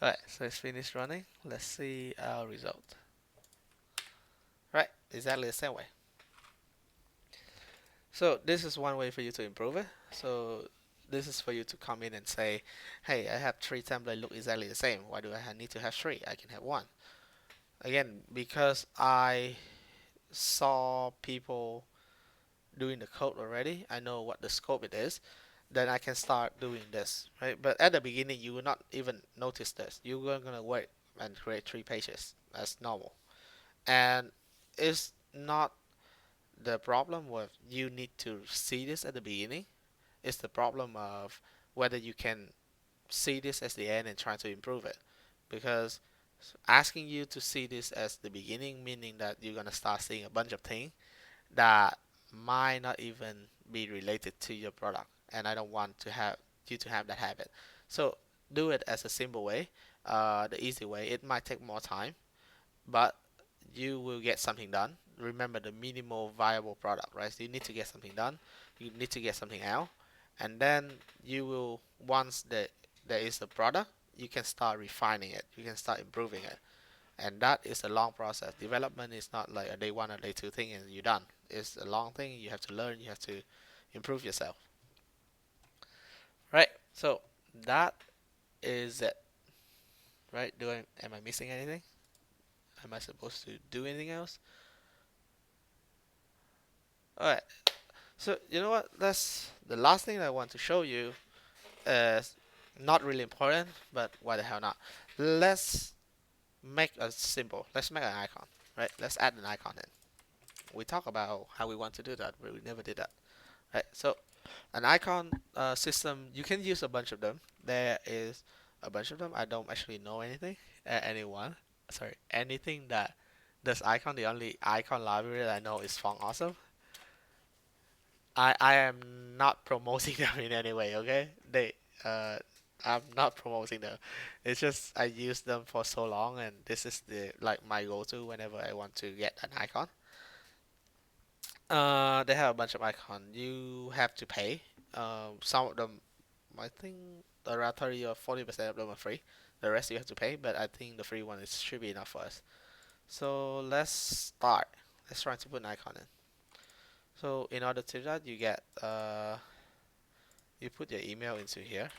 Alright, so it's finished running. Let's see our result. Right, exactly the same way. So this is one way for you to improve it. So this is for you to come in and say, hey, I have three templates look exactly the same. Why do I need to have three? I can have one. Again, because I saw people doing the code already, I know what the scope it is, then I can start doing this, right? But at the beginning, you will not even notice this. You're gonna wait and create three pages. That's normal. And it's not the problem with you need to see this at the beginning. It's the problem of whether you can see this as the end and try to improve it. Because asking you to see this as the beginning, meaning that you're gonna start seeing a bunch of things that might not even be related to your product, and I don't want to have you to have that habit. So do it as a simple way, the easy way. It might take more time, but you will get something done. Remember the minimal viable product, right? So you need to get something done, you need to get something out, and then you will, once there is a product, you can start refining it, you can start improving it. And that is a long process. Development is not like a day one or day two thing and you're done. It's a long thing. You have to learn, you have to improve yourself. Right? So that is it. Right? Am I missing anything? Am I supposed to do anything else? Alright. So you know what? That's the last thing I want to show you is not really important, but why the hell not? Let's make a simple. Let's make an icon. Right? Let's add an icon in. We talk about how we want to do that, but we never did that. Right? So an icon system, you can use a bunch of them. There is a bunch of them. I don't actually know anything that does icon. The only icon library that I know is Font Awesome. I am not promoting them in any way, okay? Uh I'm not promoting them. It's just I use them for so long, and this is the like my go-to whenever I want to get an icon. They have a bunch of icons. You have to pay. Some of them, I think around 30 or 40% of them are free. The rest you have to pay, but I think the free one should be enough for us. So let's start. Let's try to put an icon in. So in order to do that, you put your email into here.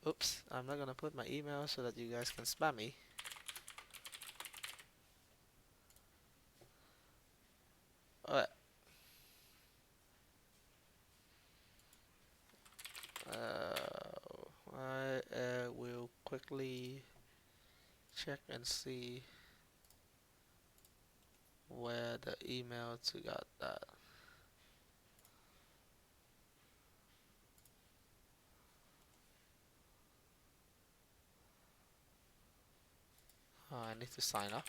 Oops, I'm not gonna put my email so that you guys can spam me. Alright. I will quickly check and see where the email to got that. Oh, I need to sign up.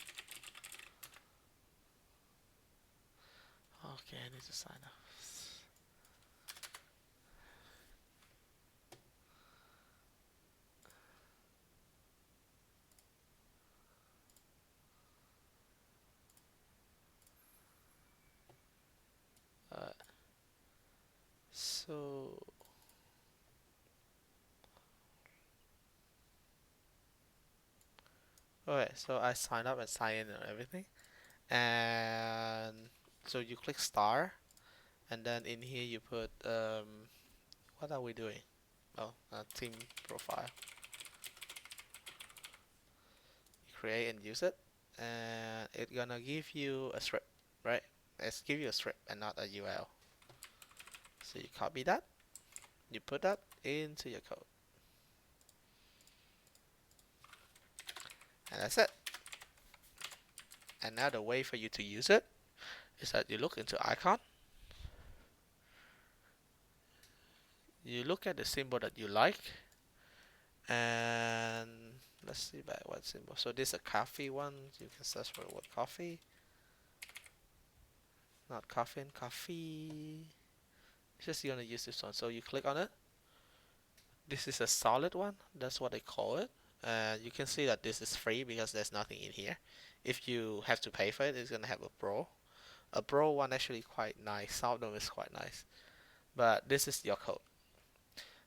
Okay, I need to sign up. Alright, so alright, so I signed up and sign in and everything, and so you click star, and then in here you put what are we doing? Oh, team profile. Create and use it, and it's gonna give you a script, right? It's give you a script and not a URL. So you copy that, You put that into your code, and that's it. And now the way for you to use it is that you look into icon, you look at the symbol that you like, and let's see by what symbol. So this is a coffee one. You can search for the word coffee, not coffin, coffee. Just you're gonna use this one. So you click on it. This is a solid one. That's what they call it. You can see that this is free because there's nothing in here. If you have to pay for it, it's gonna have a pro. A pro one actually quite nice. Some of them is quite nice. But this is your code.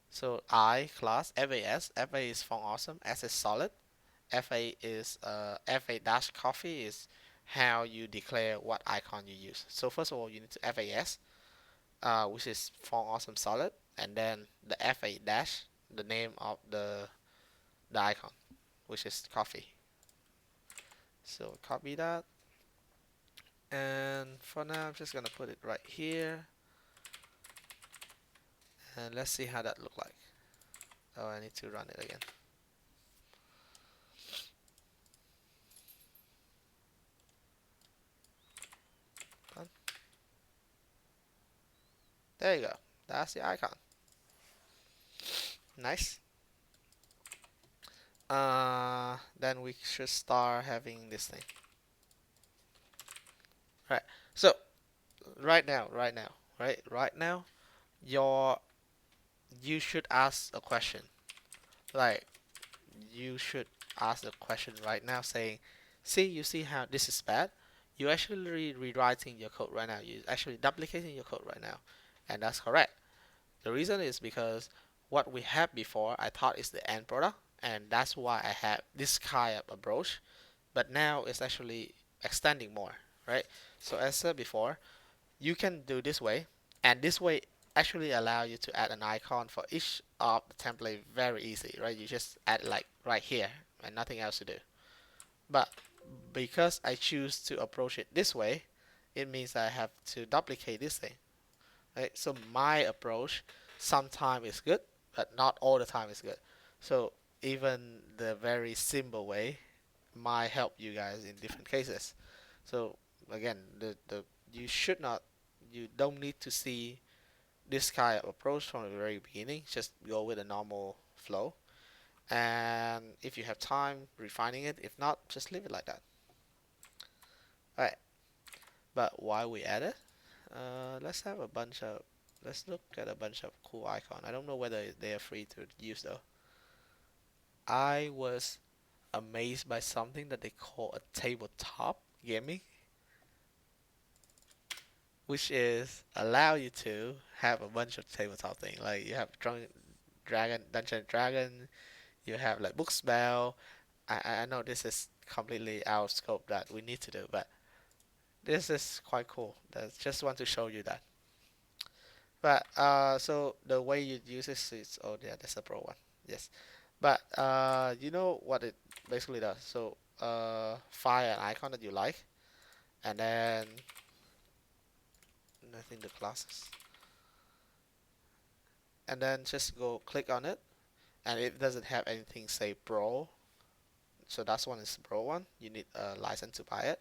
So I class FAS. FA is font awesome. S is solid. FA is FA dash coffee is how you declare what icon you use. So first of all, you need to FAS, which is font awesome solid, and then the FA dash, the name of the icon, which is coffee. So copy that, and for now I'm just gonna put it right here, and let's see how that look like. Oh, I need to run it again. Done. There you go. That's the icon. Nice. Then we should start having this thing. Right. So right now, your you should ask a question. Like you should ask a question right now, saying, "See, you see how this is bad? You actually rewriting your code right now. You actually duplicating your code right now, and that's correct. The reason is because what we had before, I thought is the end product, and that's why I had this kind of approach. But now it's actually extending more, right? So as said before, you can do this way, and this way actually allow you to add an icon for each of the template very easy, right? You just add like right here and nothing else to do. But because I choose to approach it this way, it means I have to duplicate this thing, right? So my approach sometimes is good, but not all the time is good. So even the very simple way might help you guys in different cases. So again, the you should not, you don't need to see this kind of approach from the very beginning. Just go with a normal flow, and if you have time refining it, if not, just leave it like that. All right. But why we add it? Let's have a bunch of let's look at a bunch of cool icon. I don't know whether they are free to use though. I was amazed by something that they call a tabletop gaming, which is allow you to have a bunch of tabletop thing. Like you have Dungeon and Dragon, you have like book spell. I know this is completely out of scope that we need to do, but this is quite cool. I just want to show you that. But so the way you use this is, oh yeah, that's a pro one. Yes. But you know what it basically does. So find an icon that you like, and then I think the classes, and then just go click on it, and it doesn't have anything say pro. So that's one is pro one. You need a license to buy it.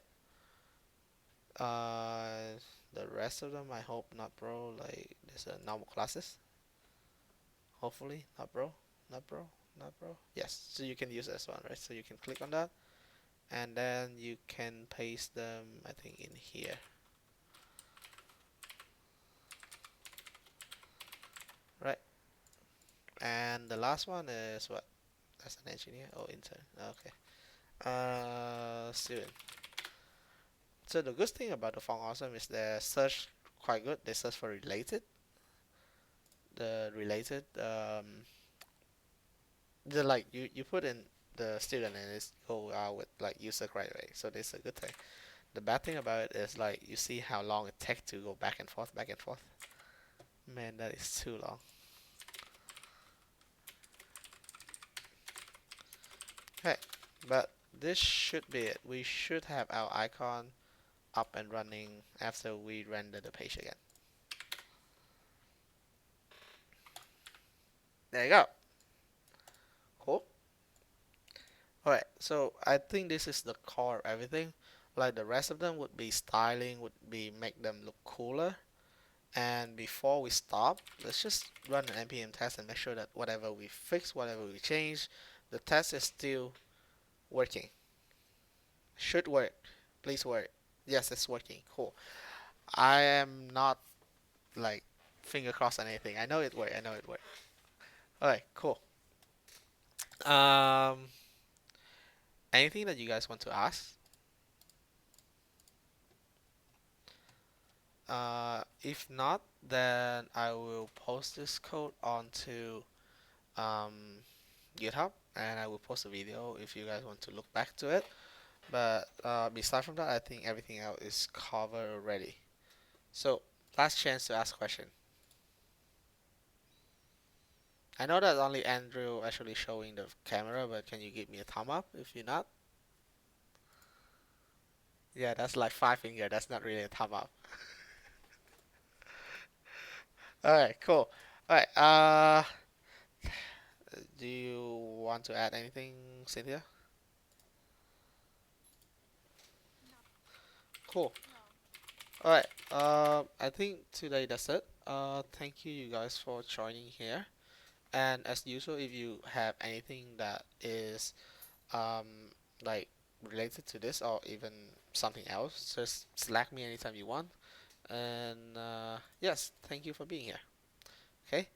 Uh, the rest of them I hope not pro. Like there's a normal classes. Hopefully not pro, not pro, not pro. Yes, so you can use this one, right? So you can click on that, and then you can paste them, I think, in here. Right. And the last one is what? That's an engineer. Oh, intern. Okay. Student. So the good thing about the font awesome is the search quite good. They search for related. The related. The like you put in the student and it's go out with like user right away. So this is a good thing. The bad thing about it is like you see how long it takes to go back and forth, back and forth. Man, that is too long. Okay, but this should be it. We should have our icon up and running after we render the page again. There you go. Cool. Alright, so I think this is the core of everything. Like the rest of them would be styling, would be make them look cooler. And before we stop, let's just run an npm test and make sure that whatever we fix, whatever we change, the test is still working. Should work. Please work. Yes, it's working. Cool. I am not like finger crossed on anything. I know it worked. I know it worked. Alright, cool. Um, anything that you guys want to ask? If not, then I will post this code onto um, GitHub and I will post a video if you guys want to look back to it. But beside from that, I think everything else is covered already. So, last chance to ask a question. I know that only Andrew actually showing the camera, but can you give me a thumb up if you're not? Yeah, that's like five finger. That's not really a thumb up. All right, cool. All right. Do you want to add anything, Cynthia? No, Cool. no. All right. I think today that's it. Thank you, you guys, for joining here. And as usual, if you have anything that is um like related to this or even something else, just slack me anytime you want. And yes, thank you for being here. Okay.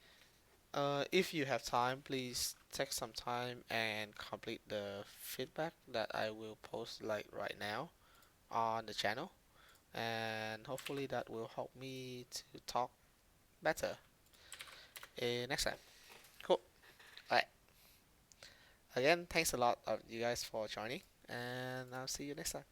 If you have time, please take some time and complete the feedback that I will post like right now on the channel, and hopefully that will help me to talk better next time. Cool. Alright. Again, thanks a lot of you guys for joining, and I'll see you next time.